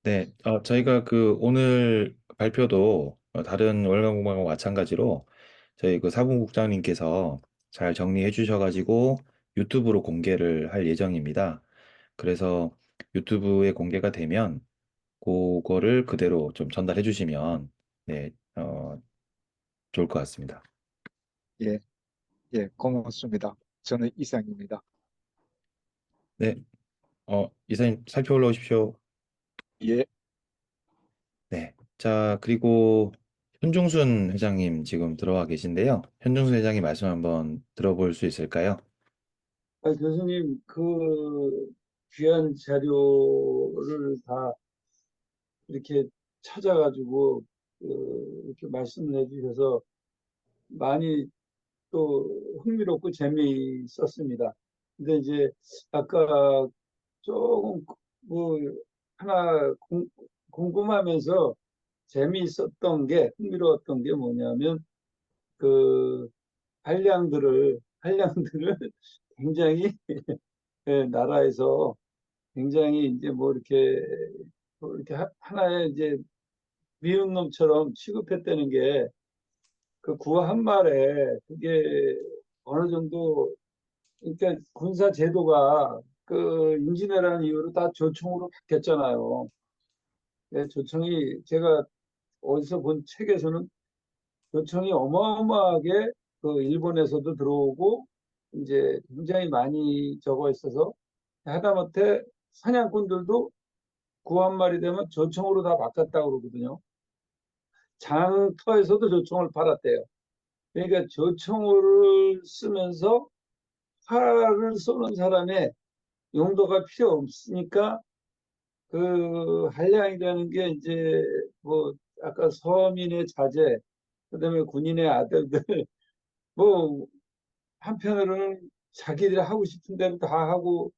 네, 저희가 그 오늘 발표도 다른 월간 공방과 마찬가지로 저희 그 사무국장님께서 잘 정리해 주셔가지고 유튜브로 공개를 할 예정입니다. 그래서 유튜브에 공개가 되면 그거를 그대로 좀 전달해 주시면 네, 좋을 것 같습니다. 예, 예, 고맙습니다. 저는 이상입니다. 네, 이사님 살펴 올라오십시오. 예. 네, 자, 그리고 현중순 회장님 지금 들어와 계신데요. 현중순 회장님 말씀 한번 들어볼 수 있을까요? 교수님, 그 귀한 자료를 다 이렇게 찾아가지고 이렇게 말씀을 해주셔서 많이 또 흥미롭고 재미있었습니다. 근데 이제 아까 조금 뭐 하나 궁금하면서 재미있었던 게, 흥미로웠던 게 뭐냐면, 그 한량들을 굉장히 예, 나라에서 굉장히 이제 뭐 이렇게 하나의 이제 미운 놈처럼 취급했다는 게 그 구호 한 말에 그게 어느 정도 그러니까 군사 제도가 그 임진왜란 이후로 다 조총으로 바뀌었잖아요. 예, 조총이 제가 어디서 본 책에서는 조총이 어마어마하게 그 일본에서도 들어오고 이제 굉장히 많이 적어 있어서 하다못해 사냥꾼들도 구 한 마리 되면 조총으로 다 바꿨다고 그러거든요. 장터에서도 조총을 팔았대요. 그러니까 조총을 쓰면서 활을 쏘는 사람의 용도가 필요 없으니까 그 한량이라는 게 이제 뭐 아까 서민의 자제, 그다음에 군인의 아들들 뭐 한편으로는 자기들이 하고 싶은 대로 다 하고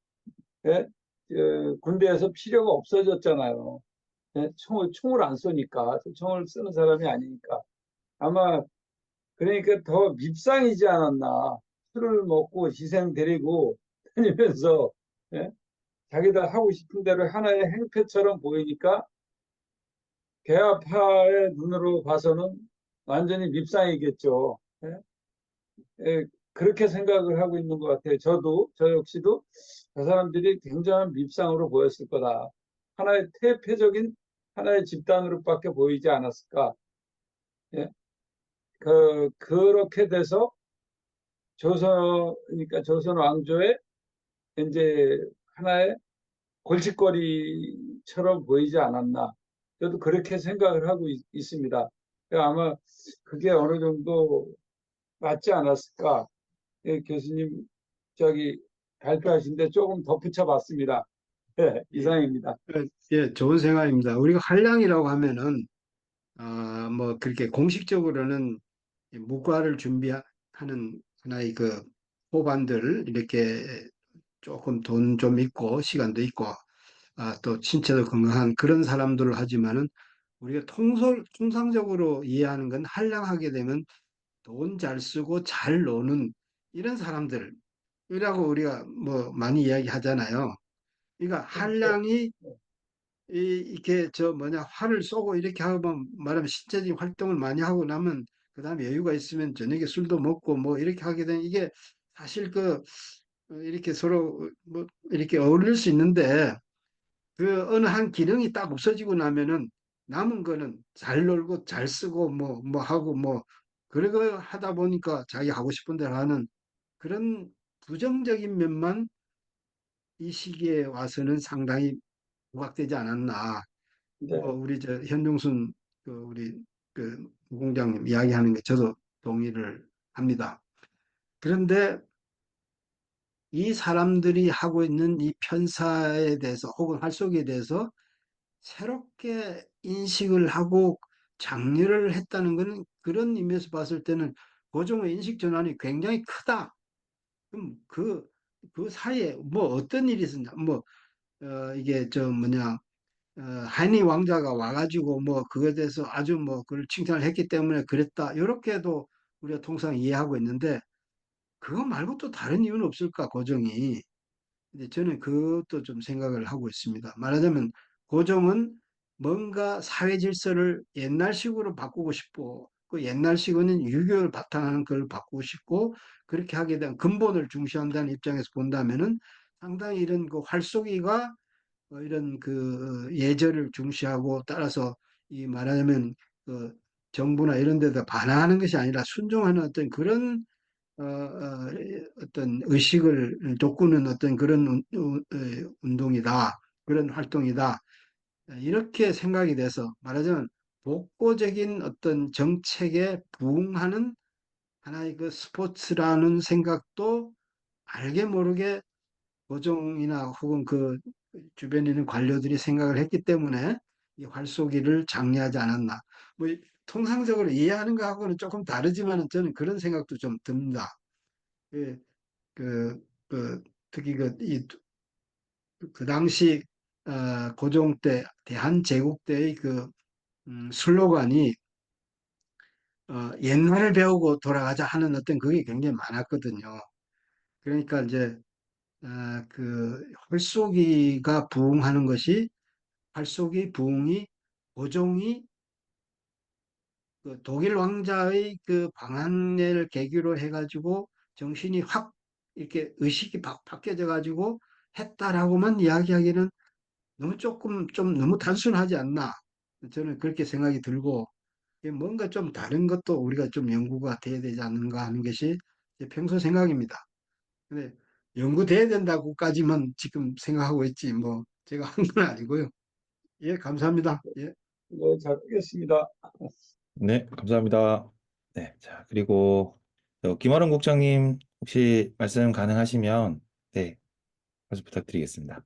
예? 군대에서 필요가 없어졌잖아요. 예? 총을 안 쏘니까 총을 쓰는 사람이 아니니까 아마 그러니까 더 밉상이지 않았나. 술을 먹고 희생 데리고 다니면서 예? 자기들 하고 싶은 대로 하나의 행패처럼 보이니까 개화파의 눈으로 봐서는 완전히 밉상이겠죠. 예? 예, 그렇게 생각을 하고 있는 것 같아요. 저 역시도 그 사람들이 굉장한 밉상으로 보였을 거다. 하나의 퇴폐적인 하나의 집단으로밖에 보이지 않았을까. 예? 그렇게 돼서 그러니까 조선 왕조의 이제 하나의 골칫거리처럼 보이지 않았나. 저도 그렇게 생각을 하고 있습니다. 아마 그게 어느 정도 맞지 않았을까. 예, 교수님 저기 발표하신데 조금 덧붙여 봤습니다. 네, 예, 이상입니다. 예, 좋은 생각입니다. 우리가 한량이라고 하면은 뭐 그렇게 공식적으로는 무과를 준비하는 하나의 그 호반들 이렇게 조금 돈 좀 있고 시간도 있고 또 신체도 건강한 그런 사람들을 하지만은 우리가 통상적으로 이해하는 건 한량하게 되면 돈 잘 쓰고 잘 노는 이런 사람들이라고 우리가 뭐 많이 이야기하잖아요. 그러니까 그렇죠. 한량이 이렇게 저 뭐냐 활을 쏘고 이렇게 하면 말하면 신체적인 활동을 많이 하고 나면 그다음에 여유가 있으면 저녁에 술도 먹고 뭐 이렇게 하게 되는 이게 사실 이렇게 서로 뭐 이렇게 어울릴 수 있는데 그 어느 한 기능이 딱 없어지고 나면은 남은 거는 잘 놀고 잘 쓰고 뭐 하고 뭐 그러고 하다 보니까 자기 하고 싶은 대로 하는 그런 부정적인 면만 이 시기에 와서는 상당히 부각되지 않았나. 뭐 네. 우리 저 현종순 우리 부공장님 이야기하는 게 저도 동의를 합니다. 그런데 이 사람들이 하고 있는 이 편사에 대해서 혹은 활쏘기에 대해서 새롭게 인식을 하고 장려를 했다는 것은 그런 의미에서 봤을 때는 고종의 인식 전환이 굉장히 크다. 그럼 그 사이에 뭐 어떤 일이 있었냐? 뭐 이게 저 뭐냐 한이 왕자가 와가지고 뭐 그거에 대해서 아주 뭐 그걸 칭찬을 했기 때문에 그랬다. 이렇게도 우리가 통상 이해하고 있는데 그거 말고 또 다른 이유는 없을까 고종이. 근데 저는 그것도 좀 생각을 하고 있습니다. 말하자면 고종은 뭔가 사회 질서를 옛날식으로 바꾸고 싶고 그 옛날식은 유교를 바탕하는 걸 바꾸고 싶고 그렇게 하게 된 근본을 중시한다는 입장에서 본다면은 상당히 이런 그 활쏘기가 이런 그 예절을 중시하고 따라서 이 말하자면 그 정부나 이런 데다 반항하는 것이 아니라 순종하는 어떤 그런 어떤 의식을 돋구는 어떤 그런 운동이다. 그런 활동이다. 이렇게 생각이 돼서 말하자면 복고적인 어떤 정책에 부응하는 하나의 그 스포츠라는 생각도 알게 모르게 고종이나 혹은 그 주변에 있는 관료들이 생각을 했기 때문에 이 활쏘기를 장려하지 않았나. 뭐 통상적으로 이해하는 것하고는 조금 다르지만 저는 그런 생각도 좀 듭니다. 예, 그, 특히 그 당시 고종 때 대한제국 때의 그 슬로건이 옛날을 배우고 돌아가자 하는 어떤 그게 굉장히 많았거든요. 그러니까 이제 그 활쏘기가 부흥하는 것이 활쏘기 부흥이 고종이 그 독일 왕자의 그 방한례를 계기로 해가지고 정신이 확 이렇게 의식이 확 바뀌어져 가지고 했다라고만 이야기하기는 너무 조금 좀 너무 단순하지 않나 저는 그렇게 생각이 들고 뭔가 좀 다른 것도 우리가 좀 연구가 돼야 되지 않는가 하는 것이 제 평소 생각입니다. 근데 연구돼야 된다고까지만 지금 생각하고 있지 뭐 제가 한 건 아니고요. 예, 감사합니다. 예. 네, 잘 보겠습니다. 네, 감사합니다. 네, 자, 그리고 김아름 국장님 혹시 말씀 가능하시면 네, 말씀 부탁드리겠습니다.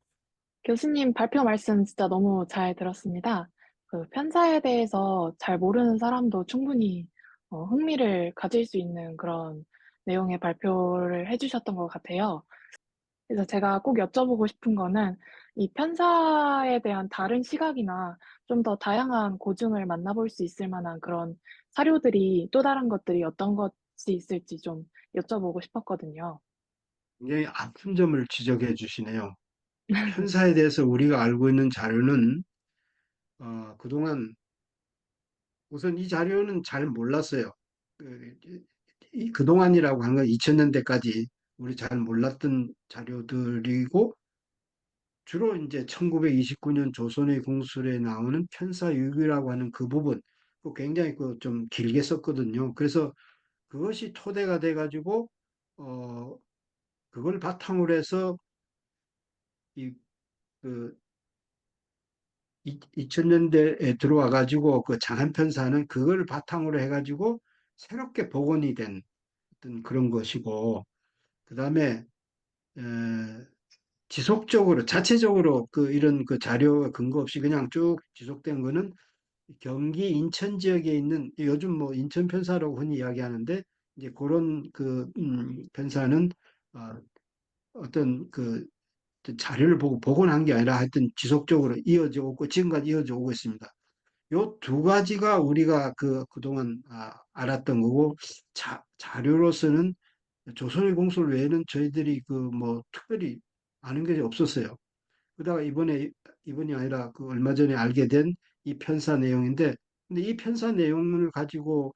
교수님 발표 말씀 진짜 너무 잘 들었습니다. 그 편사에 대해서 잘 모르는 사람도 충분히 흥미를 가질 수 있는 그런 내용의 발표를 해주셨던 것 같아요. 그래서 제가 꼭 여쭤보고 싶은 거는 이 편사에 대한 다른 시각이나 좀 더 다양한 고증을 만나볼 수 있을 만한 그런 사료들이 또 다른 것들이 어떤 것이 있을지 좀 여쭤보고 싶었거든요. 굉장히 아픈 점을 지적해 주시네요. 편사에 대해서 우리가 알고 있는 자료는 그동안 우선 이 자료는 잘 몰랐어요. 그동안이라고 하는 건 2000년대까지 우리 잘 몰랐던 자료들이고 주로 이제 1929년 조선의 공술에 나오는 편사유기라고 하는 그 부분, 그 굉장히 그 좀 길게 썼거든요. 그래서 그것이 토대가 돼가지고 어, 그걸 바탕으로 해서 이 그 2000년대에 들어와 가지고 그 장안편사는 그걸 바탕으로 해가지고 새롭게 복원이 된 어떤 그런 것이고 그다음에 에, 지속적으로 자체적으로 그 이런 그 자료 근거 없이 그냥 쭉 지속된 거는 경기 인천 지역에 있는 요즘 뭐 인천 편사라고 흔히 이야기하는데 이제 그런 그 편사는 어, 어떤 그 자료를 보고 복원한 게 아니라 하여튼 지속적으로 이어져 오고 지금까지 이어져 오고 있습니다. 요 두 가지가 우리가 그동안 알았던 거고 자료로서는 조선의 공술 외에는 저희들이 그 뭐 특별히 아는 게 없었어요. 그러다가 이번이 아니라 그 얼마 전에 알게 된 이 편사 내용인데 근데 이 편사 내용을 가지고는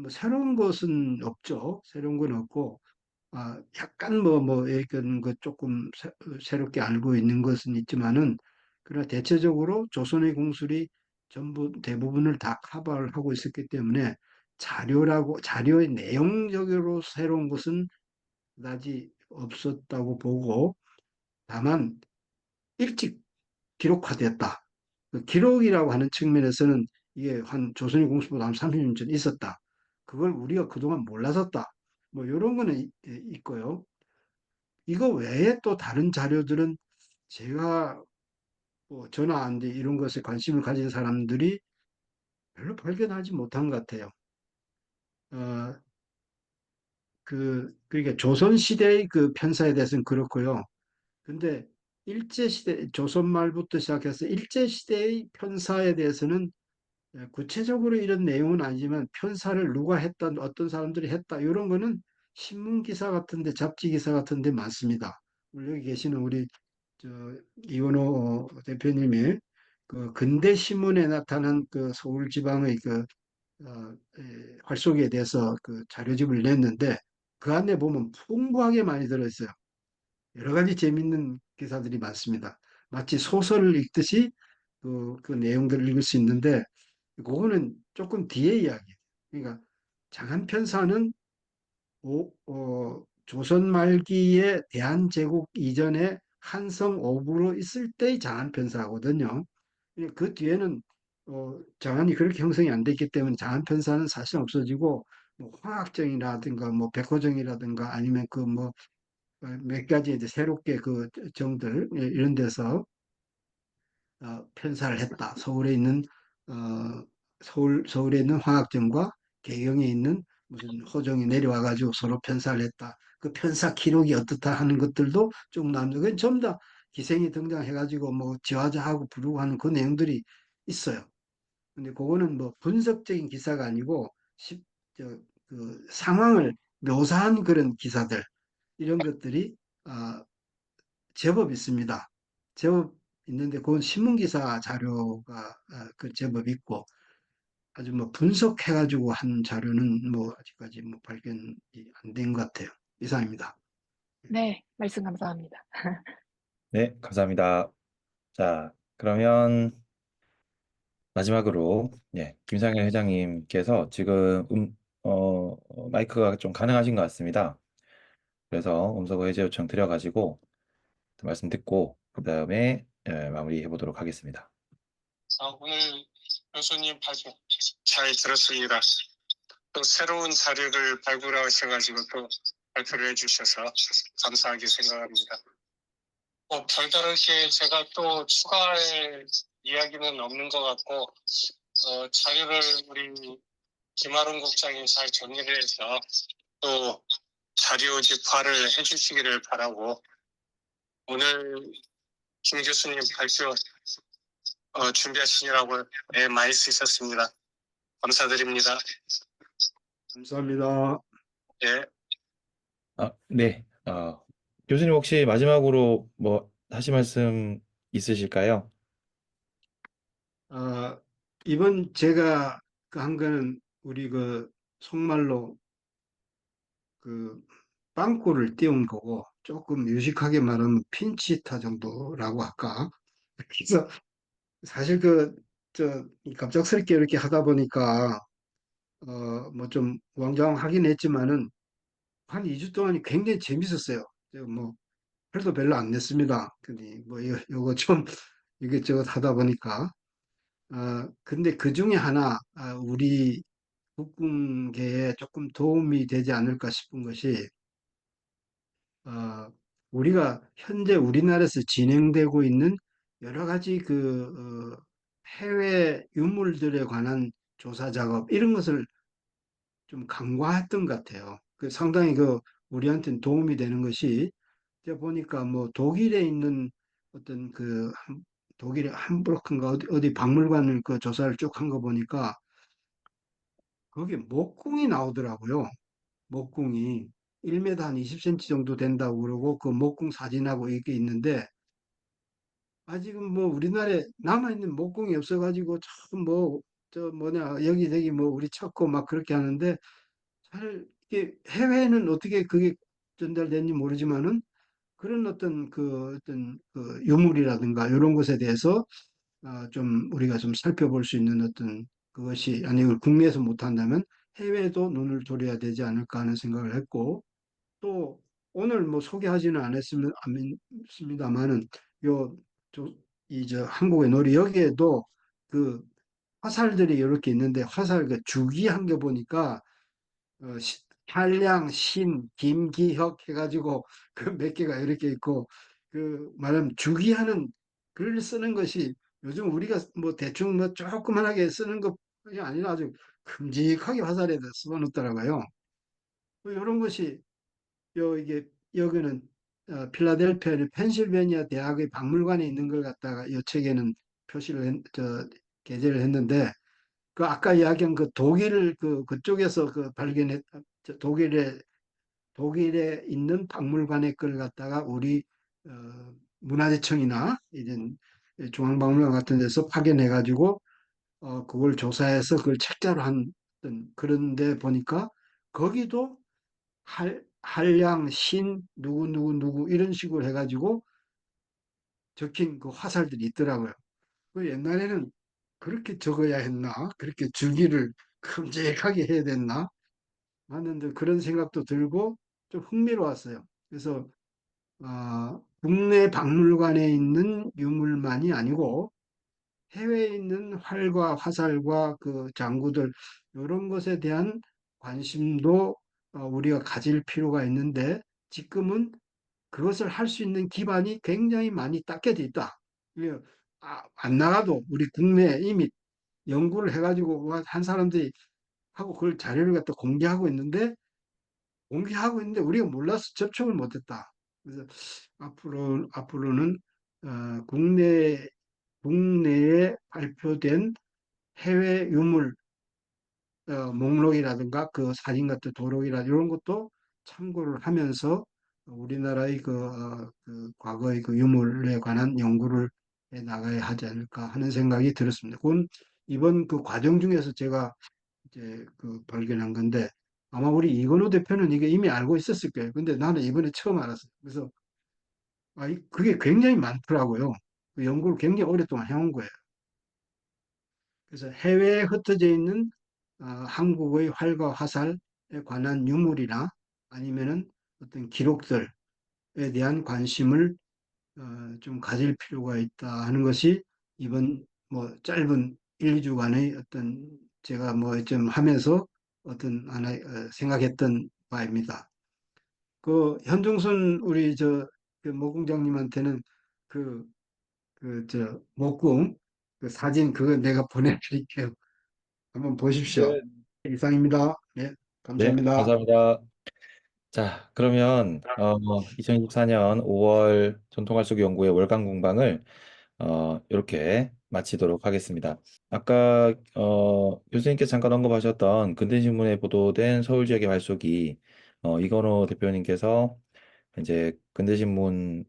뭐 새로운 것은 없죠. 새로운 건 없고 약간 약간 그 조금 새롭게 알고 있는 것은 있지만은, 그러나 대체적으로 조선의 공술이 전부 대부분을 다 커버를 하고 있었기 때문에 자료의 내용적으로 새로운 것은 그다지 없었다고 보고, 다만 일찍 기록화됐다. 그 기록이라고 하는 측면에서는 이게 한 조선의 공술보다 한 30년 전 있었다. 그걸 우리가 그동안 몰랐었다. 뭐 이런 거는 있고요. 이거 외에 또 다른 자료들은 제가 뭐 저나 이제 이런 것에 관심을 가진 사람들이 별로 발견하지 못한 것 같아요. 어, 그러니까 조선시대의 그 편사에 대해서는 그렇고요. 근데 일제시대, 조선 말부터 시작해서 일제시대의 편사에 대해서는 구체적으로 이런 내용은 아니지만 편사를 누가 했다, 어떤 사람들이 했다, 이런 거는 신문 기사 같은데, 잡지 기사 같은데 많습니다. 여기 계시는 우리 저 이원호 대표님의 그 근대 신문에 나타난 그 서울 지방의 활쏘기에 대해서 그 자료집을 냈는데 그 안에 보면 풍부하게 많이 들어있어요. 여러 가지 재밌는 기사들이 많습니다. 마치 소설을 읽듯이 그 내용들을 읽을 수 있는데 그거는 조금 뒤에 이야기예요. 그러니까 장안편사는 조선 말기에 대한제국 이전에 한성 오부로 있을 때의 장안편사거든요. 그 뒤에는 장안이 그렇게 형성이 안 됐기 때문에 장안편사는 사실 없어지고 뭐 화학정이라든가 뭐 백호정이라든가 아니면 그 뭐 몇 가지 이제 새롭게 그 정들 이런 데서 편사를 했다. 서울에 있는 화학정과 개경에 있는 무슨 호정이 내려와가지고 서로 편사를 했다. 그 편사 기록이 어떻다 하는 것들도 쭉 나옵니다. 그건 전부 다 기생이 등장해가지고 뭐 지화자하고 부르고 하는 그 내용들이 있어요. 근데 그거는 뭐 분석적인 기사가 아니고 그 상황을 묘사한 그런 기사들 이런 것들이 아, 제법 있습니다. 제법 있는데 그건 신문기사 자료가 그 제법 있고 아주 뭐 분석해가지고 한 자료는 뭐 아직까지 뭐 발견이 안 된 것 같아요. 이상입니다. 네, 말씀 감사합니다. 네, 감사합니다. 자, 그러면 마지막으로 예, 김상일 회장님께서 지금 마이크가 좀 가능하신 것 같습니다. 그래서 음성 해제 요청 드려가지고 말씀 듣고 그 다음에 마무리해 보도록 하겠습니다. 오늘 교수님 발표 잘 들었습니다. 또 새로운 자료를 발굴하셔가지고 또 발표를 해주셔서 감사하게 생각합니다. 별다르게 제가 또 추가할 이야기는 없는 것 같고 자료를 우리 김아론 국장이 잘 정리를 해서 또 자료집화를 해주시기를 바라고 오늘 김 교수님 발표 준비하시느라고 많이 쓰셨습니다. 감사드립니다. 감사합니다. 예. 네, 교수님 혹시 마지막으로 뭐 하실 말씀 있으실까요? 이번 제가 한 거는 우리 그 속말로 그 빵꾸를 띄운 거고 조금 유식하게 말하면 핀치히터 정도라고 할까? 그래서 사실 이 갑작스럽게 이렇게 하다 보니까 뭐 좀 우왕좌왕하긴 했지만은 한 2주 동안이 굉장히 재밌었어요. 뭐 별도 별로 안 냈습니다. 근데 뭐 요거 좀 이것저것 하다 보니까 근데 그 중에 하나 우리 국궁계에 조금 도움이 되지 않을까 싶은 것이 어, 우리가 현재 우리나라에서 진행되고 있는 여러 가지 해외 유물들에 관한 조사 작업 이런 것을 좀 간과했던 것 같아요. 상당히 우리한테는 도움이 되는 것이 제가 보니까 뭐 독일에 있는 어떤 독일의 함부르크인가 어디 박물관을 그 조사를 쭉 한 거 보니까 거기에 목궁이 나오더라고요. 목궁이 1m 한 20cm 정도 된다고 그러고 그 목궁 사진하고 이게 있는데 아직은 뭐 우리나라에 남아있는 목궁이 없어가지고 참 뭐 저 뭐냐 여기저기 뭐 우리 찾고 막 그렇게 하는데 잘 이게 해외에는 어떻게 그게 전달됐는지 모르지만은 그런 어떤 그 유물이라든가 이런 것에 대해서 좀 우리가 좀 살펴볼 수 있는 어떤 그것이 아니 이걸 국내에서 못한다면 해외에도 눈을 돌려야 되지 않을까 하는 생각을 했고 또 오늘 뭐 소개하지는 않았습니다만은 요 저 한국의 놀이 여기에도 그 화살들이 이렇게 있는데 화살 그 주기한 게 보니까 한량, 신, 김, 기혁 해가지고 그 몇 개가 이렇게 있고 그 말하면 주기하는 글을 쓰는 것이 요즘 우리가 뭐 대충 뭐 조그만하게 쓰는 것이 아니라 아주 큼직하게 화살에다 써놓더라고요. 이런 것이 이게 여기는 필라델피아의 펜실베니아 대학의 박물관에 있는 걸 갖다가 이 책에는 게재를 했는데 그 아까 이야기한 그 독일 그쪽에서 발견했 독일에 있는 박물관의 걸 갖다가 우리 문화재청이나 이제 중앙박물관 같은 데서 파견해 가지고 그걸 조사해서 그걸 책자로 한 어떤 그런데 보니까 거기도 한량, 신, 누구 이런 식으로 해가지고 적힌 그 화살들이 있더라고요. 옛날에는 그렇게 적어야 했나? 그렇게 주기를 큼직하게 해야 됐나? 하는데 그런 생각도 들고 좀 흥미로웠어요. 그래서 국내 박물관에 있는 유물만이 아니고 해외에 있는 활과 화살과 그 장구들 이런 것에 대한 관심도 우리가 가질 필요가 있는데 지금은 그것을 할 수 있는 기반이 굉장히 많이 닦여 있다. 안 나가도 우리 국내에 이미 연구를 해가지고 한 사람들이 하고 그걸 자료를 갖다 공개하고 있는데 우리가 몰라서 접촉을 못했다. 그래서 앞으로는 국내에 발표된 해외 유물 목록이라든가 그 사진 같은 도록이라 이런 것도 참고를 하면서 우리나라의 그 과거의 그 유물에 관한 연구를 해 나가야 하지 않을까 하는 생각이 들었습니다. 그건 이번 그 과정 중에서 제가 이제 그 발견한 건데 아마 우리 이건호 대표는 이게 이미 알고 있었을 거예요. 근데 나는 이번에 처음 알았어요. 그래서 그게 굉장히 많더라고요. 그 연구를 굉장히 오랫동안 해온 거예요. 그래서 해외에 흩어져 있는 한국의 활과 화살에 관한 유물이나 아니면은 어떤 기록들에 대한 관심을 좀 가질 필요가 있다 하는 것이 이번 뭐 짧은 1, 2주간의 어떤 제가 뭐 좀 하면서 어떤 하나 생각했던 바입니다. 그 현종순 우리 그 모공장님한테는 그 목공 그 사진 그거 내가 보내드릴게요. 한번 보십시오. 네, 이상입니다. 네, 네, 감사합니다. 감사합니다. 자, 그러면 2024년 5월 전통활속 연구의 월간 공방을 이렇게 마치도록 하겠습니다. 아까 교수님께서 잠깐 언급하셨던 근대신문에 보도된 서울 지역의 활속이 이건호 대표님께서 이제 근대신문에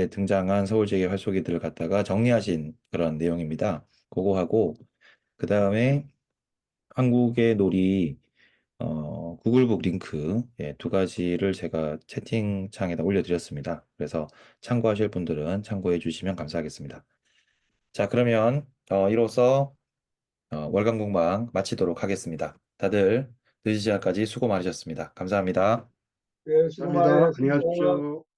등장한 서울 지역의 활쏘기들을 갖다가 정리하신 그런 내용입니다. 그거하고 그 다음에 한국의 놀이 구글북 링크 두 가지를 제가 채팅창에다 올려드렸습니다. 그래서 참고하실 분들은 참고해 주시면 감사하겠습니다. 자, 그러면 이로써 월간 공방 마치도록 하겠습니다. 다들 늦은 시간까지 수고 많으셨습니다. 감사합니다. 네, 수고 감사합니다. 안녕히 많으셨습니다. 가십시오.